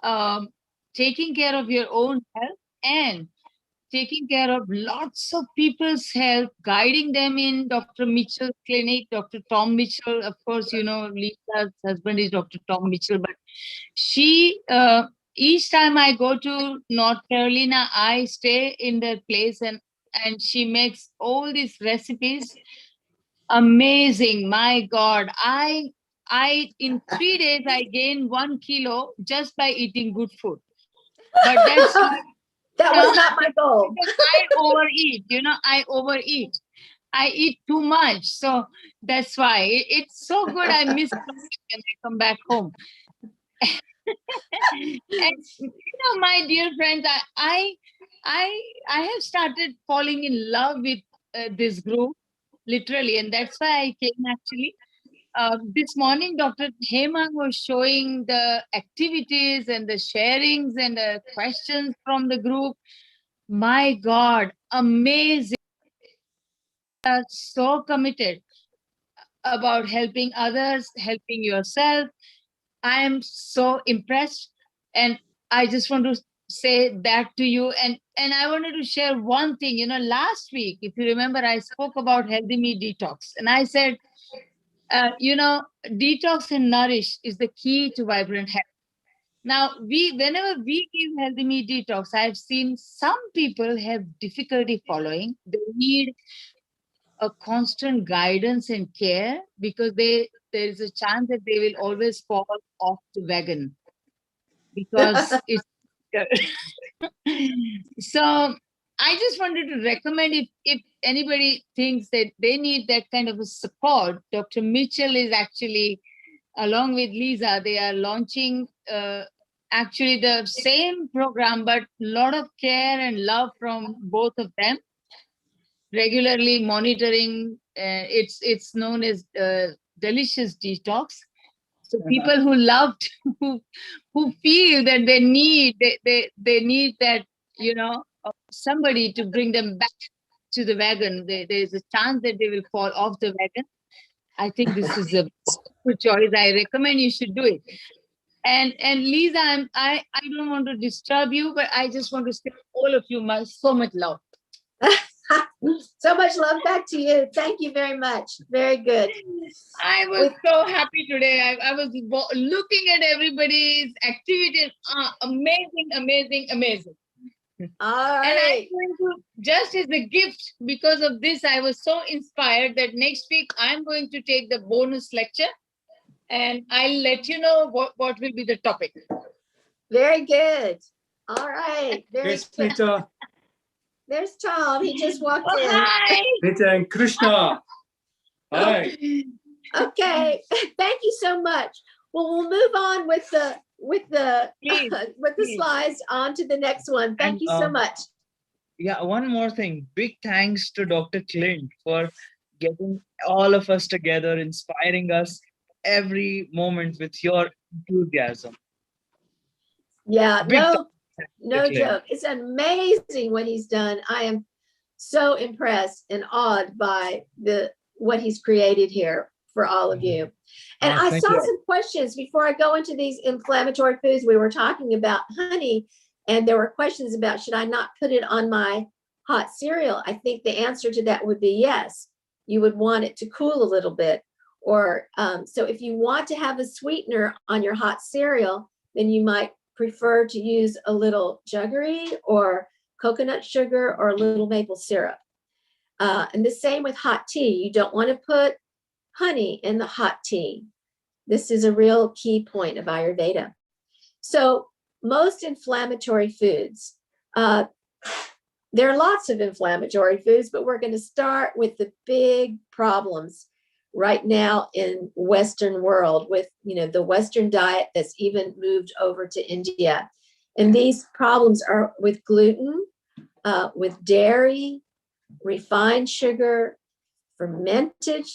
um, taking care of your own health and taking care of lots of people's health, guiding them in Dr. Mitchell's clinic. Dr. Tom Mitchell, of course, you know, Lisa's husband is Dr. Tom Mitchell, but she, each time I go to North Carolina, I stay in that place, and she makes all these recipes. Amazing. My God. I in 3 days I gained 1 kilo just by eating good food. But that's That was not my goal. because I overeat, you know, I overeat. I eat too much. So that's why it's so good. I miss when I come back home. And you know, my dear friends, I have started falling in love with this group, literally, and that's why I came actually. This morning, Dr. Hemang was showing the activities and the sharings and the questions from the group. My God, amazing. So committed about helping others, helping yourself. I am so impressed. And I just want to say that to you. And I wanted to share one thing. You know, last week, if you remember, I spoke about Healthy Me Detox. And I said, you know, detox and nourish is the key to vibrant health. Now, whenever we give Healthy Me Detox, I've seen some people have difficulty following. They need a constant guidance and care because there is a chance that they will always fall off the wagon because it's so I just wanted to recommend if anybody thinks that they need that kind of a support, Dr. Mitchell is actually, along with Lisa, they are launching actually the same program, but a lot of care and love from both of them, regularly monitoring. It's known as Delicious Detox. So people who loved, who feel that they need that, you know, somebody to bring them back to the wagon. There's a chance that they will fall off the wagon. I think this is a good choice. I recommend you should do it. And Lisa, I don't want to disturb you, but I just want to say all of you so much love. So much love back to you. Thank you very much. Very good. I was so happy today. I was looking at everybody's activities. Amazing, amazing, amazing. All And I'm right. going to, just as a gift, because of this, I was so inspired that next week I'm going to take the bonus lecture and I'll let you know what will be the topic. Very good. All right. Very Yes, good. Peter. There's Tom. He just walked in. Hi. Peter and Krishna. Hi. Okay. Thank you so much. Well, we'll move on with the Please, please. slides on to the next one. Thank And, you so much. Yeah, one more thing. Big thanks to Dr. Clint for getting all of us together, inspiring us every moment with your enthusiasm. Yeah, Big no Clint. joke. It's amazing what he's done. I am so impressed and awed by what he's created here for all of you. And I Thank saw you. some questions before I go into these inflammatory foods. We were talking about honey, and there were questions about, should I not put it on my hot cereal? I think the answer to that would be yes. You would want it to cool a little bit. Or so if you want to have a sweetener on your hot cereal, then you might prefer to use a little jaggery or coconut sugar or a little maple syrup. And the same with hot tea. You don't want to put honey in the hot tea. This is a real key point of Ayurveda. So most inflammatory foods, there are lots of inflammatory foods, but we're going to start with the big problems right now in Western world with, the Western diet that's even moved over to India. And these problems are with gluten, with dairy, refined sugar, fermented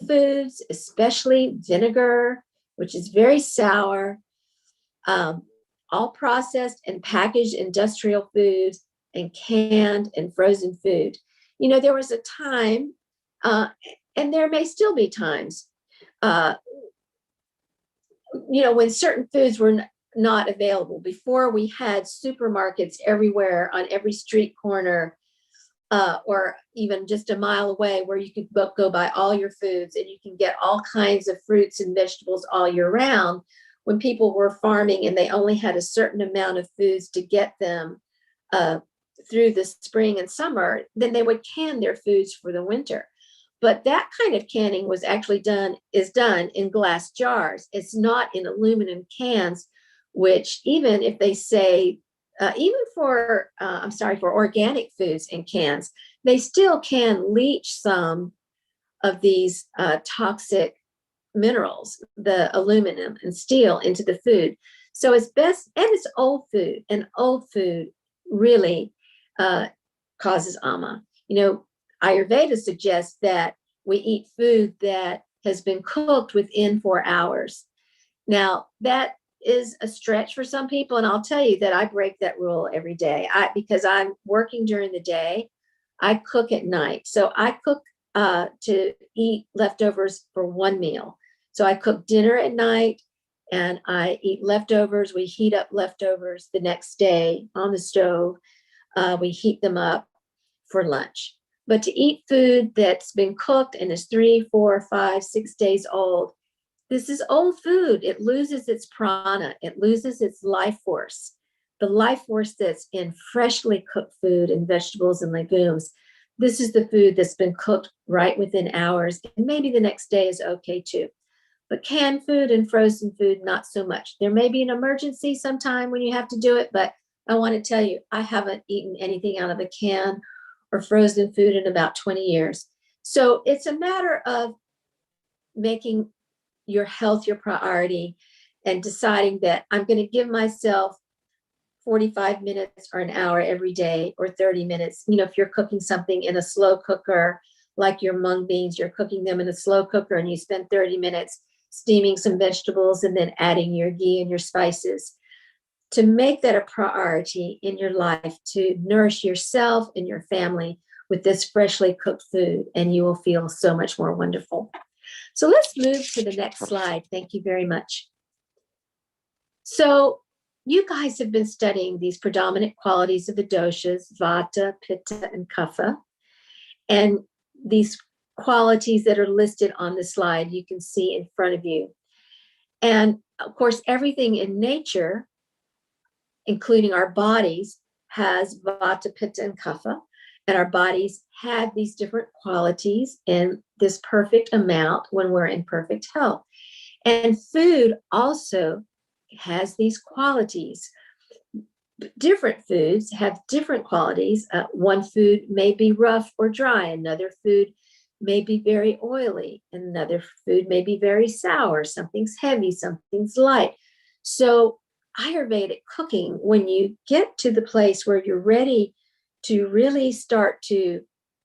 foods, especially vinegar, which is very sour, all processed and packaged industrial foods, and canned and frozen food. There was a time, And there may still be times, when certain foods were not available. Before, we had supermarkets everywhere on every street corner, or even just a mile away, where you could go buy all your foods, and you can get all kinds of fruits and vegetables all year round. When people were farming and they only had a certain amount of foods to get them through the spring and summer, then they would can their foods for the winter. But that kind of canning was actually done in glass jars. It's not in aluminum cans, which, even if they say, even for organic foods in cans, they still can leach some of these toxic minerals, the aluminum and steel, into the food. So it's best, and it's old food, and old food really causes ama. Ayurveda suggests that we eat food that has been cooked within 4 hours. Now, that is a stretch for some people, and I'll tell you that I break that rule every day. Because I'm working during the day, I cook at night. So I cook to eat leftovers for one meal. So I cook dinner at night, and I eat leftovers. We heat up leftovers the next day on the stove. We heat them up for lunch. But to eat food that's been cooked and is 3, 4, 5, 6 days old, this is old food. It loses its prana. It loses its life force. The life force that's in freshly cooked food and vegetables and legumes. This is the food that's been cooked right within hours. And maybe the next day is okay too. But canned food and frozen food, not so much. There may be an emergency sometime when you have to do it, but I want to tell you, I haven't eaten anything out of a can or frozen food in about 20 years. So it's a matter of making your health your priority and deciding that I'm going to give myself 45 minutes or an hour every day, or 30 minutes. If you're cooking something in a slow cooker, like your mung beans, you're cooking them in a slow cooker, and you spend 30 minutes steaming some vegetables and then adding your ghee and your spices. To make that a priority in your life, to nourish yourself and your family with this freshly cooked food, and you will feel so much more wonderful. So let's move to the next slide. Thank you very much. So you guys have been studying these predominant qualities of the doshas, vata, pitta, and kapha. And these qualities that are listed on the slide, you can see in front of you. And of course, everything in nature, including our bodies, has vata, pitta, and kapha. And our bodies have these different qualities in this perfect amount when we're in perfect health. And food also has these qualities. Different foods have different qualities. One food may be rough or dry. Another food may be very oily. Another food may be very sour. Something's heavy, something's light. So Ayurvedic cooking, when you get to the place where you're ready to really start to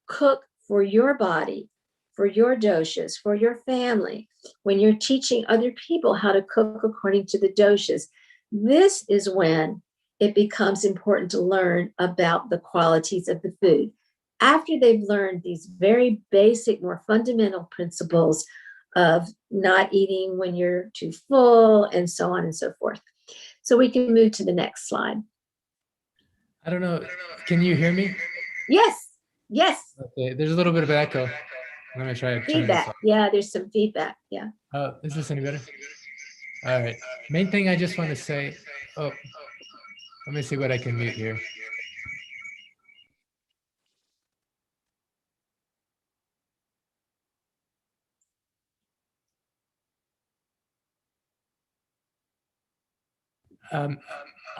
cook for your body, for your doshas, for your family, when you're teaching other people how to cook according to the doshas, this is when it becomes important to learn about the qualities of the food. After they've learned these very basic, more fundamental principles of not eating when you're too full, and so on and so forth. So we can move to the next slide. I don't know. Can you hear me? Yes. Yes. Okay. There's a little bit of echo. Let me try. Feedback. Yeah, there's some feedback. Yeah. Is this any better? All right. Main thing I just want to say. Oh, let me see what I can mute here.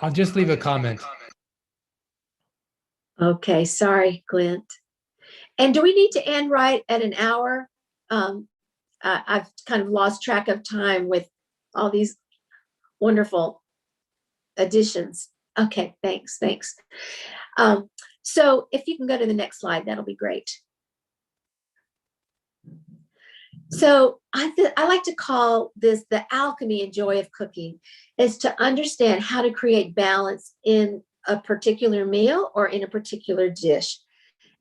I'll just leave a comment. Okay, sorry, Clint. And do we need to end right at an hour? I've kind of lost track of time with all these wonderful additions. Okay, thanks. So if you can go to the next slide, that'll be great. So I like to call this the alchemy and joy of cooking, is to understand how to create balance in a particular meal or in a particular dish.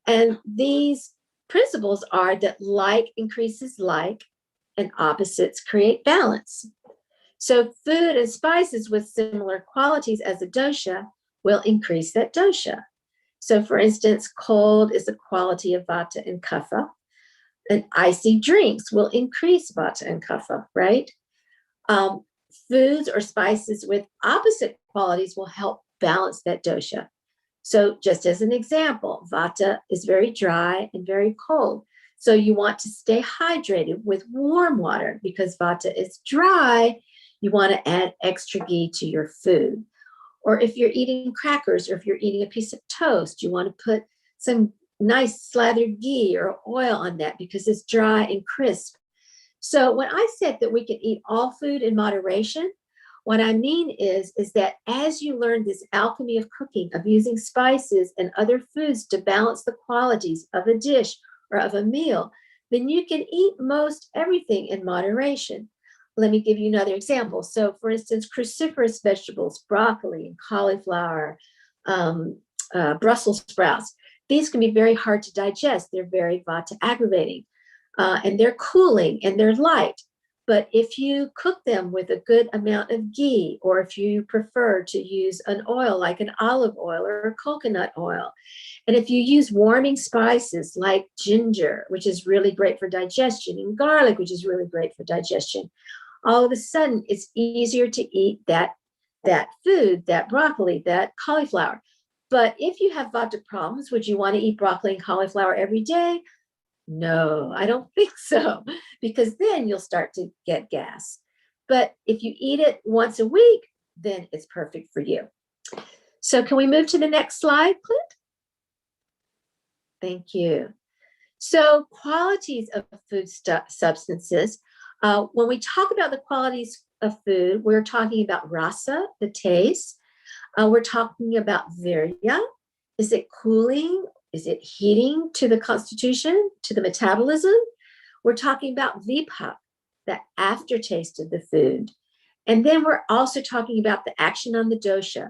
And these principles are that like increases like and opposites create balance. So food and spices with similar qualities as a dosha will increase that dosha. So for instance, cold is a quality of vata and kapha, and icy drinks will increase vata and kapha, right? Foods or spices with opposite qualities will help balance that dosha. So just as an example, vata is very dry and very cold. So you want to stay hydrated with warm water because vata is dry. You want to add extra ghee to your food. Or if you're eating crackers or if you're eating a piece of toast, you want to put some nice slathered ghee or oil on that because it's dry and crisp. So when I said that we can eat all food in moderation, what I mean is that as you learn this alchemy of cooking, of using spices and other foods to balance the qualities of a dish or of a meal, then you can eat most everything in moderation. Let me give you another example. So for instance, cruciferous vegetables, broccoli and cauliflower, Brussels sprouts, these can be very hard to digest. They're very vata aggravating. And they're cooling and they're light. But if you cook them with a good amount of ghee, or if you prefer to use an oil like an olive oil or a coconut oil, and if you use warming spices like ginger, which is really great for digestion, and garlic, which is really great for digestion, all of a sudden it's easier to eat that food, that broccoli, that cauliflower. But if you have vata problems, would you want to eat broccoli and cauliflower every day? No, I don't think so, because then you'll start to get gas. But if you eat it once a week, then it's perfect for you. So can we move to the next slide, Clint? Thank you. So qualities of food substances. When we talk about the qualities of food, we're talking about rasa, the taste. We're talking about virya. Is it cooling? Is it heating to the constitution, to the metabolism? We're talking about vipak, the aftertaste of the food. And then we're also talking about the action on the dosha.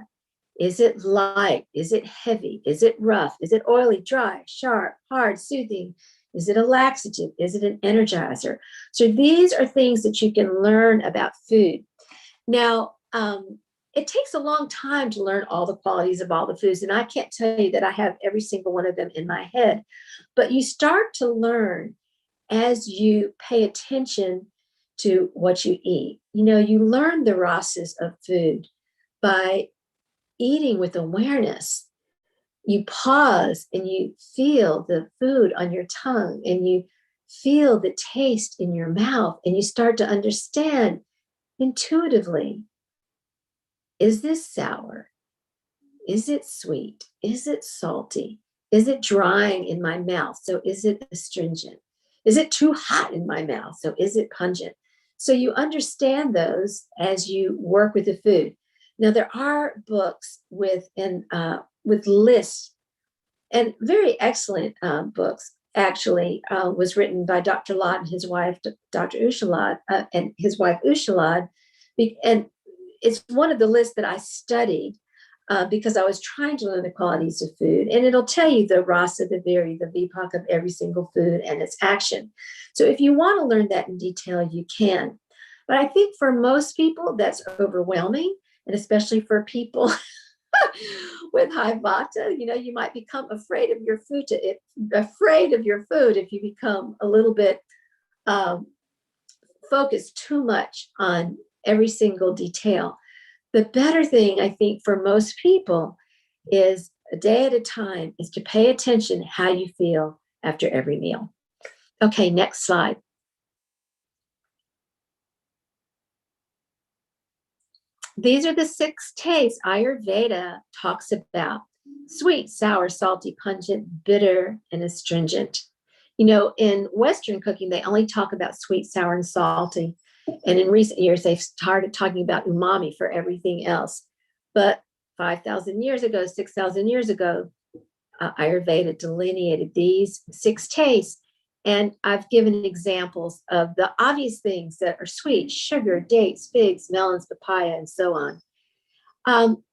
Is it light? Is it heavy? Is it rough? Is it oily, dry, sharp, hard, soothing? Is it a laxative? Is it an energizer? So these are things that you can learn about food. Now, it takes a long time to learn all the qualities of all the foods. And I can't tell you that I have every single one of them in my head, but you start to learn as you pay attention to what you eat. You know, you learn the rasas of food by eating with awareness. You pause and you feel the food on your tongue and you feel the taste in your mouth and you start to understand intuitively. Is this sour? Is it sweet? Is it salty? Is it drying in my mouth? So is it astringent? Is it too hot in my mouth? So is it pungent? So you understand those as you work with the food. Now there are books with lists, and very excellent books. Actually, was written by Dr. Lad and his wife, Dr. Usha Lad, and his wife Usha Lad, and it's one of the lists that I studied because I was trying to learn the qualities of food. And it'll tell you the rasa, the virya, the vipak of every single food and its action. So if you want to learn that in detail, you can. But I think for most people, that's overwhelming. And especially for people with high vata, you know, you might become afraid of your food if you become a little bit focused too much on every single detail. The better thing, I think, for most people is a day at a time is to pay attention how you feel after every meal. Okay, next slide. These are the 6 tastes Ayurveda talks about: sweet, sour, salty, pungent, bitter, and astringent. You know, in Western cooking, they only talk about sweet, sour, and salty. And in recent years, they've started talking about umami for everything else. But 5,000 years ago, 6,000 years ago, Ayurveda delineated these 6 tastes. And I've given examples of the obvious things that are sweet: sugar, dates, figs, melons, papaya, and so on.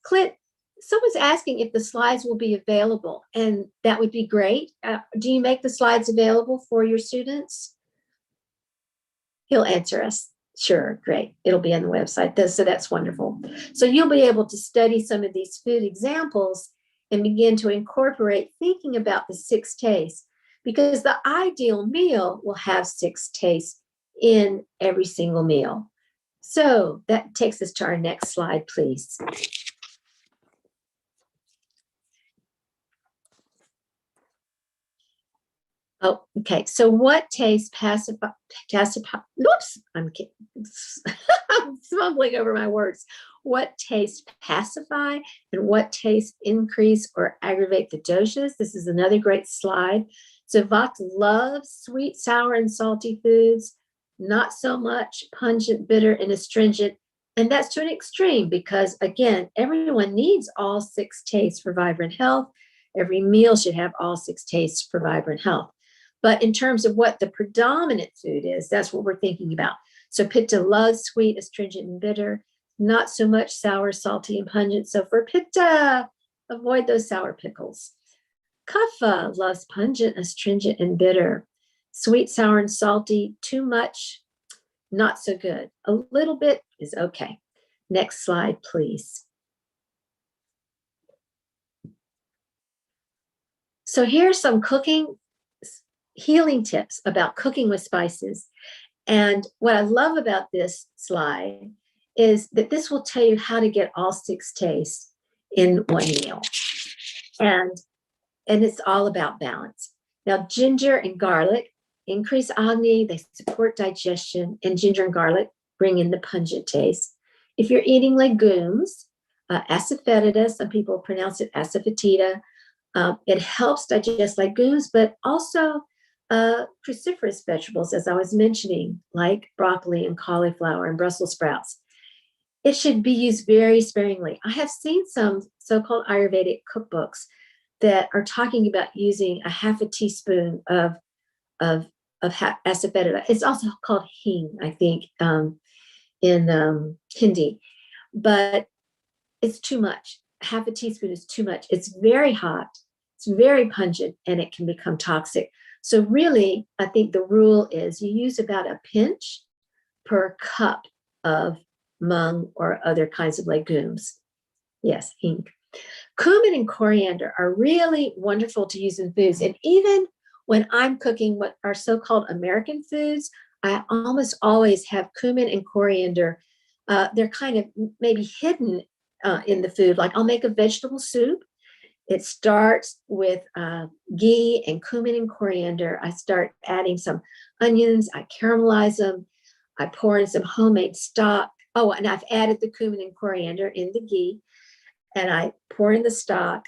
Clint, someone's asking if the slides will be available, and that would be great. Do you make the slides available for your students? He'll answer us. Sure, great. It'll be on the website. So that's wonderful. So you'll be able to study some of these food examples and begin to incorporate thinking about the 6 tastes, because the ideal meal will have 6 tastes in every single meal. So that takes us to our next slide, please. Oh, okay. So what tastes I'm kidding. I'm stumbling over my words. What tastes pacify and what tastes increase or aggravate the doshas? This is another great slide. So Vata loves sweet, sour, and salty foods, not so much pungent, bitter, and astringent. And that's to an extreme because, again, everyone needs all 6 tastes for vibrant health. Every meal should have all 6 tastes for vibrant health. But in terms of what the predominant food is, that's what we're thinking about. So Pitta loves sweet, astringent, and bitter, not so much sour, salty, and pungent. So for Pitta, avoid those sour pickles. Kapha loves pungent, astringent, and bitter. Sweet, sour, and salty, too much, not so good. A little bit is okay. Next slide, please. So here's some healing tips about cooking with spices. And what I love about this slide is that this will tell you how to get all 6 tastes in one meal. And it's all about balance. Now, ginger and garlic increase agni, they support digestion, and ginger and garlic bring in the pungent taste. If you're eating legumes, asafoetida, some people pronounce it asafoetida, it helps digest legumes, but also cruciferous vegetables, as I was mentioning, like broccoli and cauliflower and Brussels sprouts. It should be used very sparingly. I have seen some so-called Ayurvedic cookbooks that are talking about using a half a teaspoon of asafoetida. It's also called hing, I think, in Hindi, but it's too much. Half a teaspoon is too much. It's very hot, it's very pungent, and it can become toxic. So really, I think the rule is you use about a pinch per cup of mung or other kinds of legumes. Yes, hing. Cumin and coriander are really wonderful to use in foods. And even when I'm cooking what are so-called American foods, I almost always have cumin and coriander. They're kind of maybe hidden in the food. Like I'll make a vegetable soup. It starts with ghee and cumin and coriander. I start adding some onions. I caramelize them. I pour in some homemade stock. Oh, and I've added the cumin and coriander in the ghee. And I pour in the stock.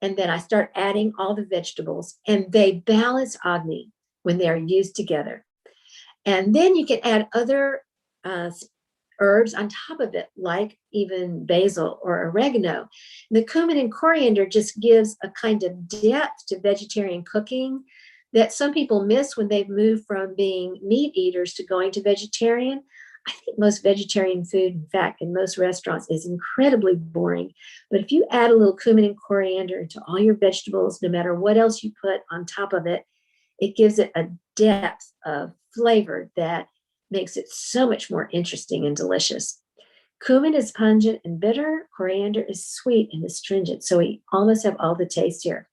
And then I start adding all the vegetables. And they balance agni when they are used together. And then you can add other herbs on top of it, like even basil or oregano. The cumin and coriander just gives a kind of depth to vegetarian cooking that some people miss when they've moved from being meat eaters to going to vegetarian. I think most vegetarian food, in fact, in most restaurants is incredibly boring. But if you add a little cumin and coriander into all your vegetables, no matter what else you put on top of it, it gives it a depth of flavor that makes it so much more interesting and delicious. Cumin is pungent and bitter. Coriander is sweet and astringent. So we almost have all the taste here.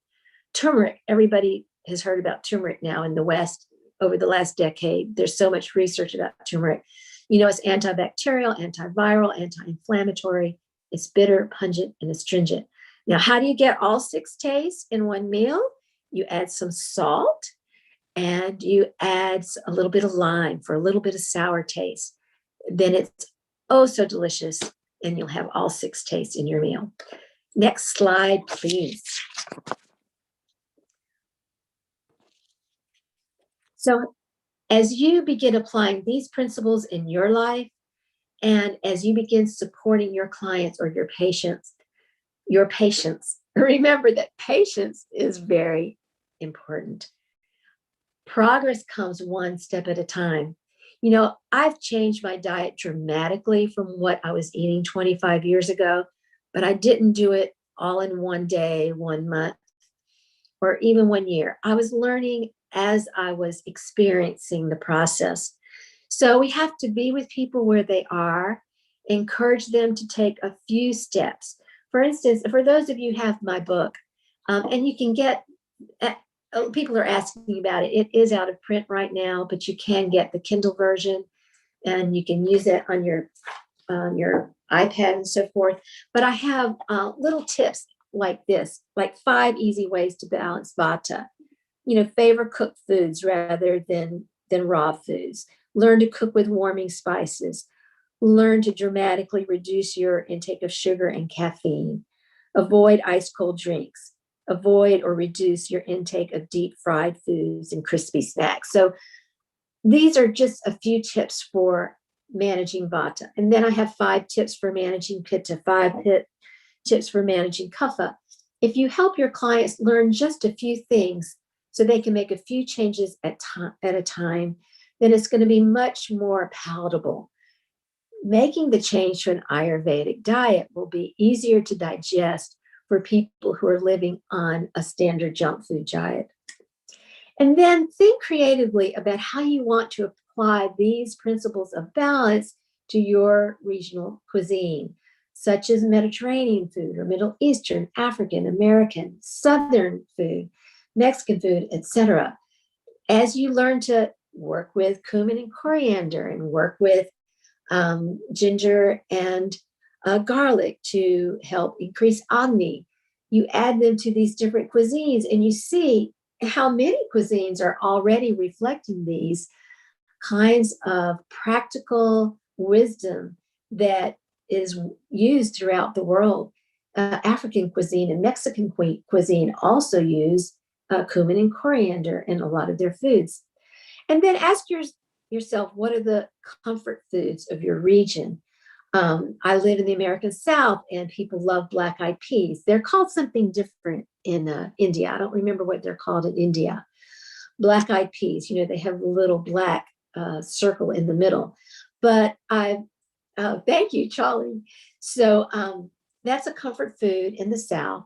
Turmeric, everybody has heard about turmeric now in the West over the last decade. There's so much research about turmeric. You know, it's antibacterial, antiviral, anti-inflammatory. It's bitter, pungent, and astringent. Now, how do you get all 6 tastes in one meal? You add some salt, and you add a little bit of lime for a little bit of sour taste. Then it's oh so delicious, and you'll have all 6 tastes in your meal. Next slide, please. So as you begin applying these principles in your life, and as you begin supporting your clients or your patients, remember that patience is very important. Progress comes one step at a time. You know, I've changed my diet dramatically from what I was eating 25 years ago, but I didn't do it all in one day, 1 month, or even 1 year. I was learning as I was experiencing the process. So we have to be with people where they are, encourage them to take a few steps. For instance, for those of you who have my book, and you can get, people are asking about it. It is out of print right now, but you can get the Kindle version and you can use it on your iPad and so forth. But I have little tips like this, like 5 easy ways to balance vata. Favor cooked foods rather than raw foods. Learn to cook with warming spices. Learn to dramatically reduce your intake of sugar and caffeine. Avoid ice cold drinks. Avoid or reduce your intake of deep fried foods and crispy snacks. So these are just a few tips for managing vata. And then I have 5 tips for managing pitta, 5 tips for managing kapha. If you help your clients learn just a few things so they can make a few changes at a time, then it's going to be much more palatable. Making the change to an Ayurvedic diet will be easier to digest for people who are living on a standard junk food diet. And then think creatively about how you want to apply these principles of balance to your regional cuisine, such as Mediterranean food or Middle Eastern, African, American, Southern food, Mexican food, etc. As you learn to work with cumin and coriander and work with ginger and garlic to help increase agni, you add them to these different cuisines and you see how many cuisines are already reflecting these kinds of practical wisdom that is used throughout the world. African cuisine and Mexican cuisine also use cumin and coriander in a lot of their foods. And then ask yourself, what are the comfort foods of your region? I live in the American South and people love black-eyed peas. They're called something different in India. I don't remember what they're called in India. Black-eyed peas, they have a little black circle in the middle. But thank you, Charlie. So that's a comfort food in the South.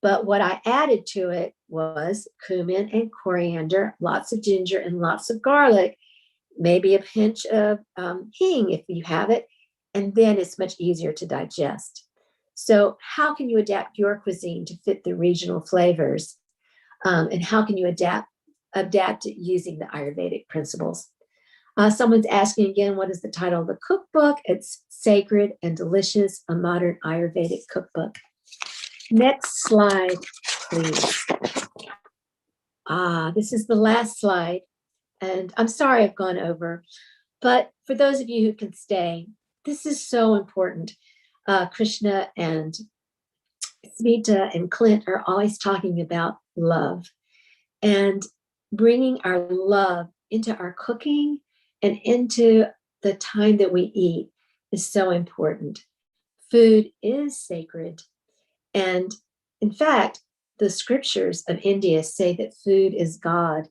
But what I added to it was cumin and coriander, lots of ginger and lots of garlic, maybe a pinch of hing if you have it, and then it's much easier to digest. So how can you adapt your cuisine to fit the regional flavors? And how can you adapt it using the Ayurvedic principles? Someone's asking again, what is the title of the cookbook? It's Sacred and Delicious, a Modern Ayurvedic Cookbook. Next slide, please. This is the last slide. And I'm sorry I've gone over, but for those of you who can stay, this is so important. Krishna and Smita and Clint are always talking about love and bringing our love into our cooking and into the time that we eat is so important. Food is sacred. And in fact, the scriptures of India say that food is God.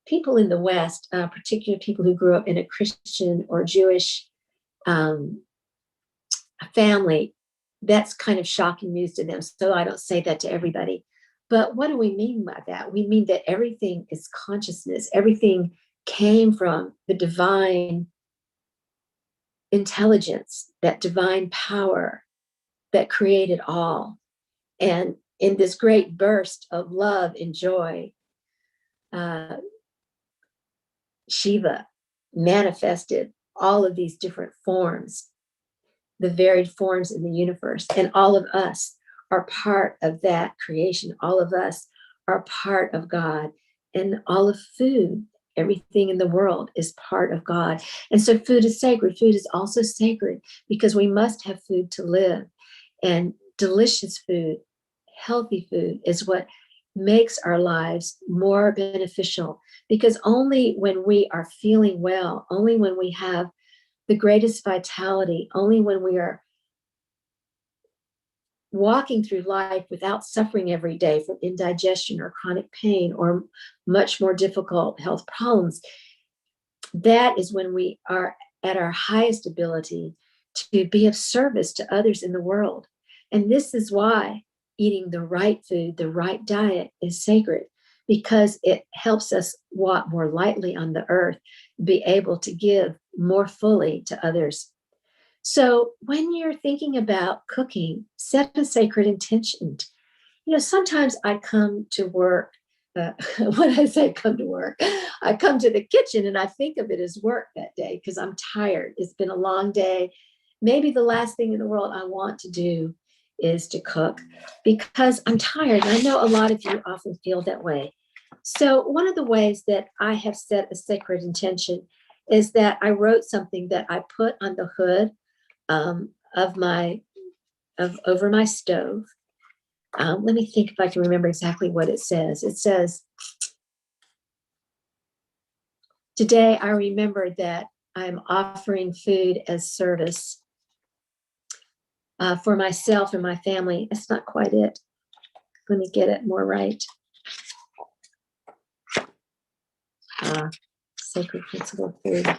People in the West, particularly people who grew up in a Christian or Jewish family, that's kind of shocking news to them. So I don't say that to everybody. But what do we mean by that? We mean that everything is consciousness. Everything came from the divine intelligence, that divine power that created all. And in this great burst of love and joy, Shiva manifested all of these different forms, the varied forms in the universe. And all of us are part of that creation. All of us are part of God. And all of food, everything in the world is part of God. And so food is sacred. Food is also sacred because we must have food to live. And delicious food, healthy food is what makes our lives more beneficial, because only when we are feeling well, only when we have the greatest vitality, only when we are walking through life without suffering every day from indigestion or chronic pain or much more difficult health problems, that is when we are at our highest ability to be of service to others in the world. And this is why eating the right food, the right diet is sacred because it helps us walk more lightly on the earth, be able to give more fully to others. So when you're thinking about cooking, set a sacred intention. Sometimes I come to work. When I say come to work, I come to the kitchen and I think of it as work that day because I'm tired. It's been a long day. Maybe the last thing in the world I want to do is to cook because I'm tired. And I know a lot of you often feel that way. So one of the ways that I have set a sacred intention is that I wrote something that I put on the hood over my stove. Let me think if I can remember exactly what it says. It says, today I remember that I'm offering food as service for myself and my family. That's not quite it. Let me get it more right. Sacred principle of food.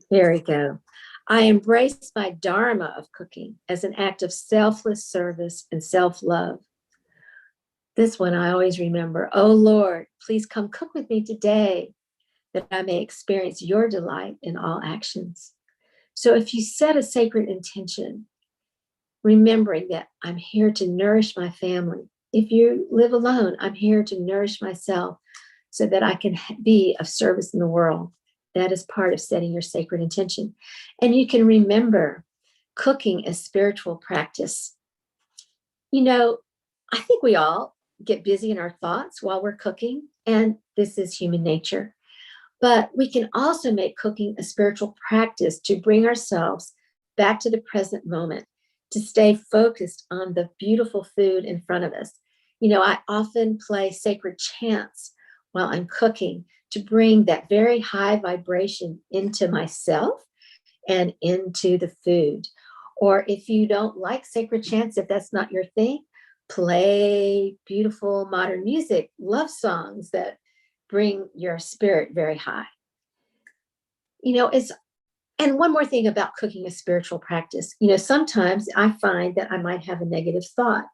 There we go. I embrace my dharma of cooking as an act of selfless service and self-love. This one I always remember. Oh Lord, please come cook with me today that I may experience your delight in all actions. So if you set a sacred intention, remembering that I'm here to nourish my family. If you live alone, I'm here to nourish myself so that I can be of service in the world. That is part of setting your sacred intention. And you can remember cooking as spiritual practice. I think we all get busy in our thoughts while we're cooking, and this is human nature. But we can also make cooking a spiritual practice to bring ourselves back to the present moment, to stay focused on the beautiful food in front of us. I often play sacred chants while I'm cooking to bring that very high vibration into myself and into the food. Or if you don't like sacred chants, if that's not your thing, play beautiful modern music, love songs that bring your spirit very high. And one more thing about cooking a spiritual practice, sometimes I find that I might have a negative thought.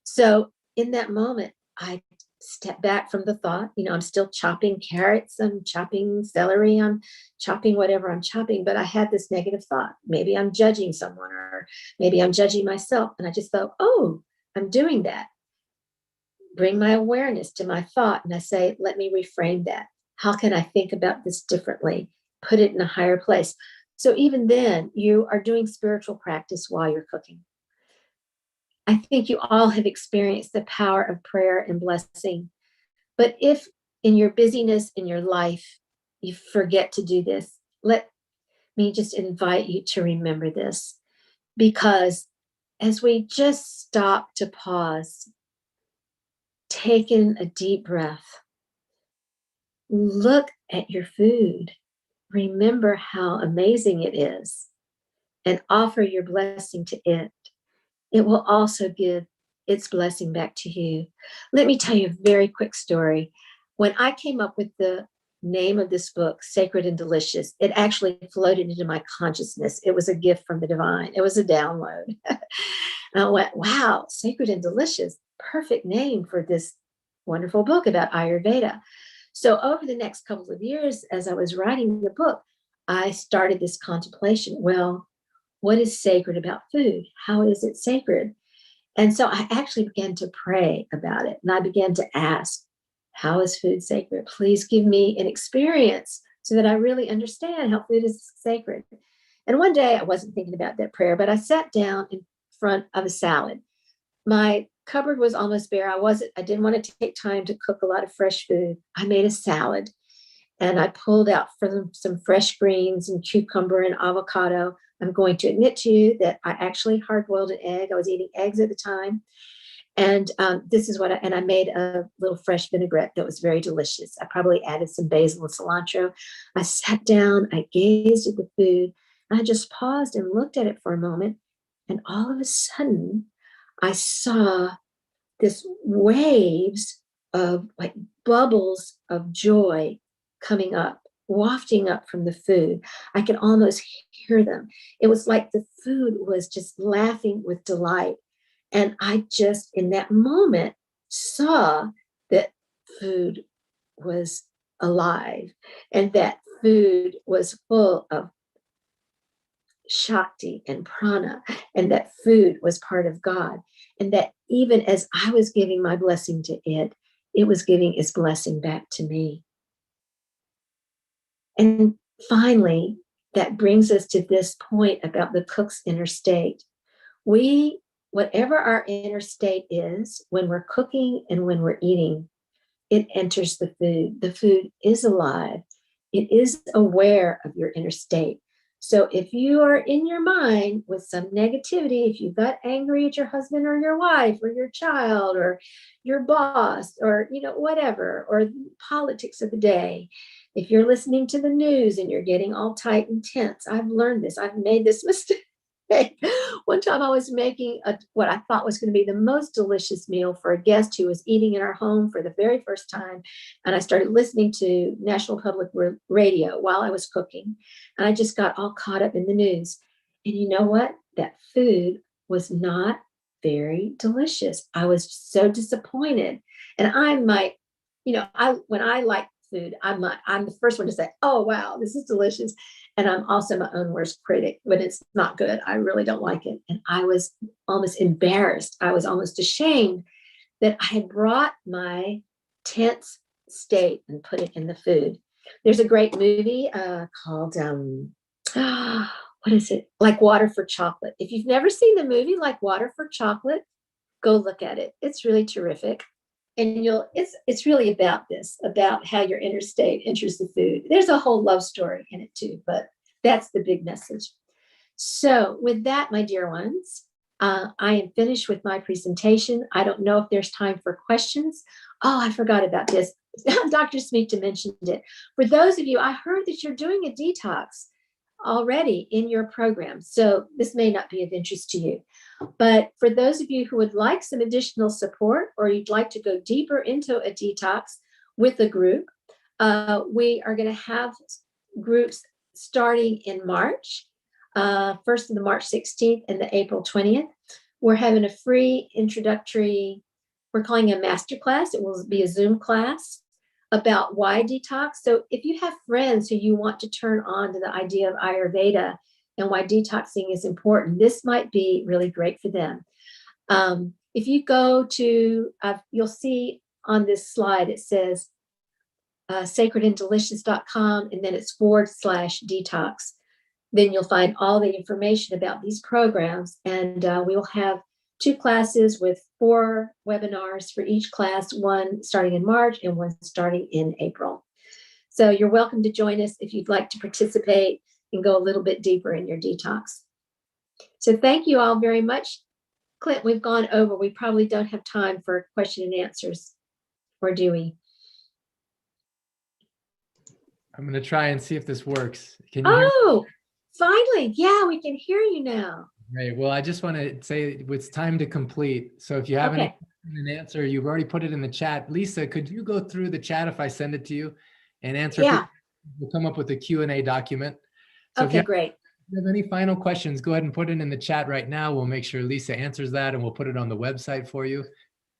So in that moment, I step back from the thought. I'm still chopping carrots, I'm chopping celery, I'm chopping whatever I'm chopping, but I had this negative thought. Maybe I'm judging someone or maybe I'm judging myself. And I just thought, oh, I'm doing that. Bring my awareness to my thought. And I say, let me reframe that. How can I think about this differently? Put it in a higher place. So even then, you are doing spiritual practice while you're cooking. I think you all have experienced the power of prayer and blessing. But if in your busyness in your life, you forget to do this, let me just invite you to remember this. Because as we just stop to pause, take in a deep breath, look at your food, remember how amazing it is, and offer your blessing to it. It will also give its blessing back to you. Let me tell you a very quick story. When I came up with the name of this book, Sacred and Delicious, it actually floated into my consciousness. It was a gift from the divine. It was a download. And I went, wow, Sacred and Delicious, perfect name for this wonderful book about Ayurveda. So over the next couple of years, as I was writing the book, I started this contemplation. Well, what is sacred about food? How is it sacred? And so I actually began to pray about it. And I began to ask, how is food sacred? Please give me an experience so that I really understand how food is sacred. And one day I wasn't thinking about that prayer, but I sat down in front of a salad. My cupboard was almost bare. I didn't want to take time to cook a lot of fresh food. I made a salad and I pulled out some fresh greens and cucumber and avocado. I'm going to admit to you that I actually hard-boiled an egg. I was eating eggs at the time. And this is and I made a little fresh vinaigrette that was very delicious. I probably added some basil and cilantro. I sat down, I gazed at the food, and I just paused and looked at it for a moment. And all of a sudden, I saw this waves of like bubbles of joy coming up wafting up from the food. I could almost hear them. It was like the food was just laughing with delight. And I just, in that moment, saw that food was alive and that food was full of Shakti and prana, and that food was part of God. And that even as I was giving my blessing to it, it was giving its blessing back to me. And finally, that brings us to this point about the cook's inner state. Whatever our inner state is, when we're cooking and when we're eating, it enters the food. The food is alive. It is aware of your inner state. So if you are in your mind with some negativity, if you got angry at your husband or your wife or your child or your boss or, whatever, or politics of the day, if you're listening to the news and you're getting all tight and tense, I've learned this. I've made this mistake. One time I was making what I thought was going to be the most delicious meal for a guest who was eating in our home for the very first time. And I started listening to National Public Radio while I was cooking. And I just got all caught up in the news. And you know what? That food was not very delicious. I was so disappointed. And I'm like, when I like food, I'm the first one to say, oh, wow, this is delicious. And I'm also my own worst critic. When it's not good, I really don't like it. And I was almost embarrassed. I was almost ashamed that I had brought my tense state and put it in the food. There's a great movie called, what is it? Like Water for Chocolate. If you've never seen the movie Like Water for Chocolate, go look at it. It's really terrific. And it's really about how your inner state enters the food. There's a whole love story in it too, but that's the big message. So with that, my dear ones, I am finished with my presentation. I don't know if there's time for questions. Oh, I forgot about this. Dr. Smita mentioned it. For those of you, I heard that you're doing a detox already in your program. So this may not be of interest to you. But for those of you who would like some additional support or you'd like to go deeper into a detox with a group, we are going to have groups starting in March, first of the March 16th and the April 20th. We're having a free introductory, we're calling it a masterclass. It will be a Zoom class about why detox. So if you have friends who you want to turn on to the idea of Ayurveda and why detoxing is important, this might be really great for them. If you go to, you'll see on this slide, it says sacredanddelicious.com, and then it's /detox. Then you'll find all the information about these programs. And we will have 2 classes with 4 webinars for each class, one starting in March and one starting in April. So you're welcome to join us if you'd like to participate and go a little bit deeper in your detox. So thank you all very much. Clint, we've gone over. We probably don't have time for question and answers, or do we? I'm going to try and see if this works. Can you hear me? Oh, finally. Yeah, we can hear you now. Right. Well, I just want to say it's time to complete. So if you have any question and answer, you've already put it in the chat. Lisa, could you go through the chat if I send it to you and answer? Yeah. We'll come up with a Q&A document. So Okay, great. If you have any final questions, go ahead and put it in the chat right now. We'll make sure Lisa answers that and we'll put it on the website for you.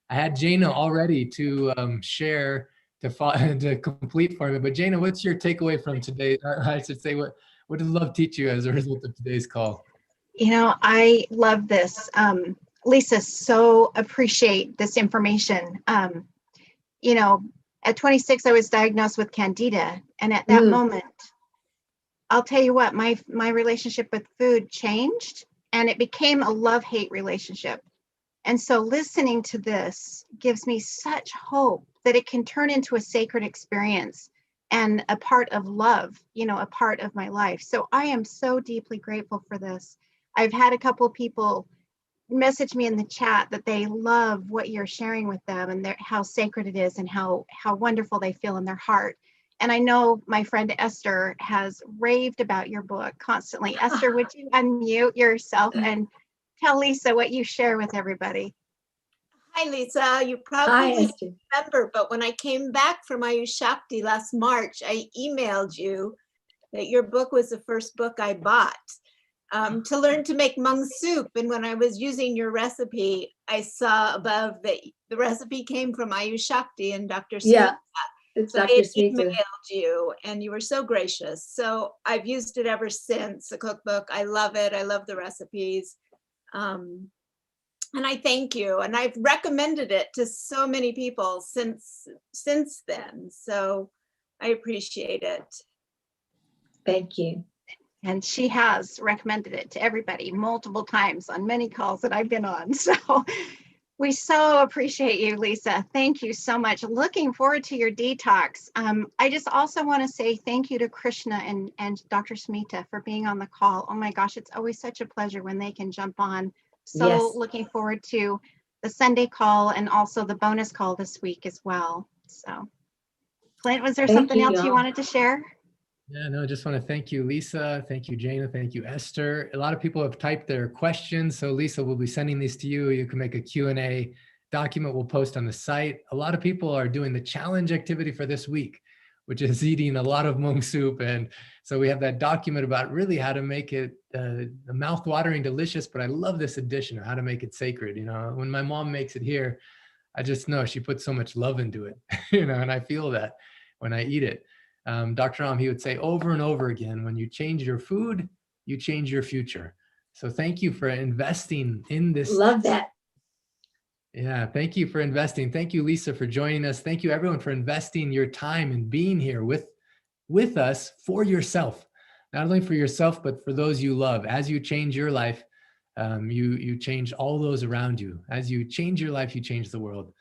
I had Jana already to share to complete for me. But Jana, what's your takeaway from today? I should say, what did love teach you as a result of today's call? I love this. Lisa, so appreciate this information. At 26, I was diagnosed with Candida. And at that moment, I'll tell you what, my relationship with food changed and it became a love-hate relationship. And so listening to this gives me such hope that it can turn into a sacred experience and a part of love, a part of my life. So I am so deeply grateful for this. I've had a couple of people message me in the chat that they love what you're sharing with them and how sacred it is and how wonderful they feel in their heart. And I know my friend Esther has raved about your book constantly. Esther, would you unmute yourself and tell Lisa what you share with everybody? Hi, Lisa. You Hi, probably Esther. remember, but when I came back from Ayush Shakti last March, I emailed you that your book was the first book I bought to learn to make mung soup. And when I was using your recipe, I saw above that the recipe came from Ayush Shakti and Dr. Smith. Yeah, it's So I Dr. had Smita. emailed you and you were so gracious. So I've used it ever since, the cookbook. I love it. I love the recipes. And I thank you. And I've recommended it to so many people since then. So I appreciate it. Thank you. And she has recommended it to everybody multiple times on many calls that I've been on. So we so appreciate you, Lisa. Thank you so much. Looking forward to your detox. I just also want to say thank you to Krishna and Dr. Smita for being on the call. Oh my gosh, it's always such a pleasure when they can jump on. So Yes. looking forward to the Sunday call and also the bonus call this week as well. So Clint, was there Thank something you, else you y'all. wanted to share? Yeah, no, I just want to thank you, Lisa. Thank you, Jana. Thank you, Esther. A lot of people have typed their questions. So Lisa, we'll be sending these to you. You can make a Q&A document we'll post on the site. A lot of people are doing the challenge activity for this week, which is eating a lot of mung soup. And so we have that document about really how to make it mouth-watering delicious, but I love this addition of how to make it sacred. You know, when my mom makes it here, I just know she puts so much love into it, you know, and I feel that when I eat it. Dr. Ram, he would say over and over again, when you change your food, you change your future. So thank you for investing in this. Love that. Yeah, thank you for investing. Thank you, Lisa, for joining us. Thank you, everyone, for investing your time and being here with us for yourself, not only for yourself, but for those you love. As you change your life, you change all those around you. As you change your life, you change the world.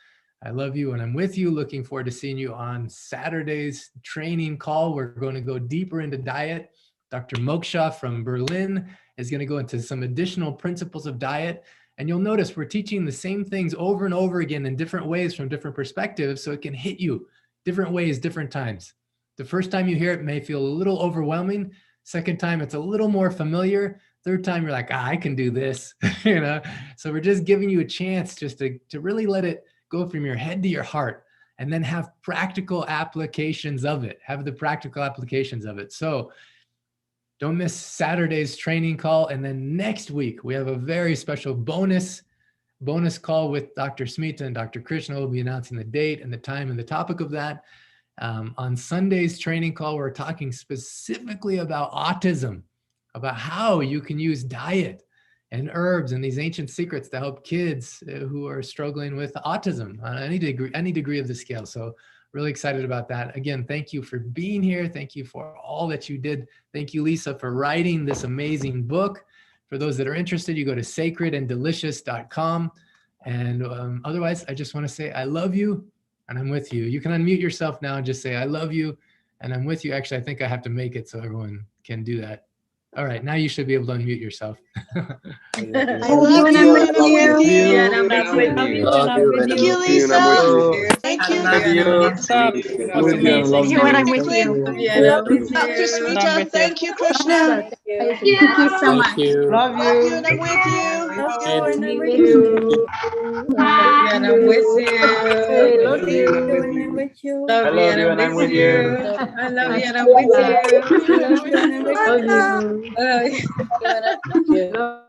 I love you and I'm with you. Looking forward to seeing you on Saturday's training call. We're going to go deeper into diet. Dr. Moksha from Berlin is going to go into some additional principles of diet. And you'll notice we're teaching the same things over and over again in different ways from different perspectives, so it can hit you different ways, different times. The first time you hear it may feel a little overwhelming. Second time, it's a little more familiar. Third time, you're like, I can do this, you know? So we're just giving you a chance just to really let it go from your head to your heart and then have practical applications of it. Have the practical applications of it. So don't miss Saturday's training call. And then next week, we have a very special bonus call with Dr. Smita and Dr. Krishna. We'll be announcing the date and the time and the topic of that. On Sunday's training call, we're talking specifically about autism, about how you can use diet and herbs and these ancient secrets to help kids who are struggling with autism on any degree of the scale. So really excited about that. Again, thank you for being here. Thank you for all that you did. Thank you, Lisa, for writing this amazing book. For those that are interested, you go to sacredanddelicious.com. And otherwise, I just want to say, I love you and I'm with you. You can unmute yourself now and just say, I love you and I'm with you. Actually, I think I have to make it so everyone can do that. All right, now you should be able to unmute yourself. I love you and I'm with you. And I'm with you. Thank you, Lisa. Thank you. Love you. Thank you and I'm with you. Dr. Smita, thank you, Krishna. Thank you so much. Love Love you you. and I'm with you. Love you and I'm with you. And I'm with you. Love you and I'm with you. Love you and I'm with you. I love you and I'm with you. I love you and I'm with you. Love you. Love you.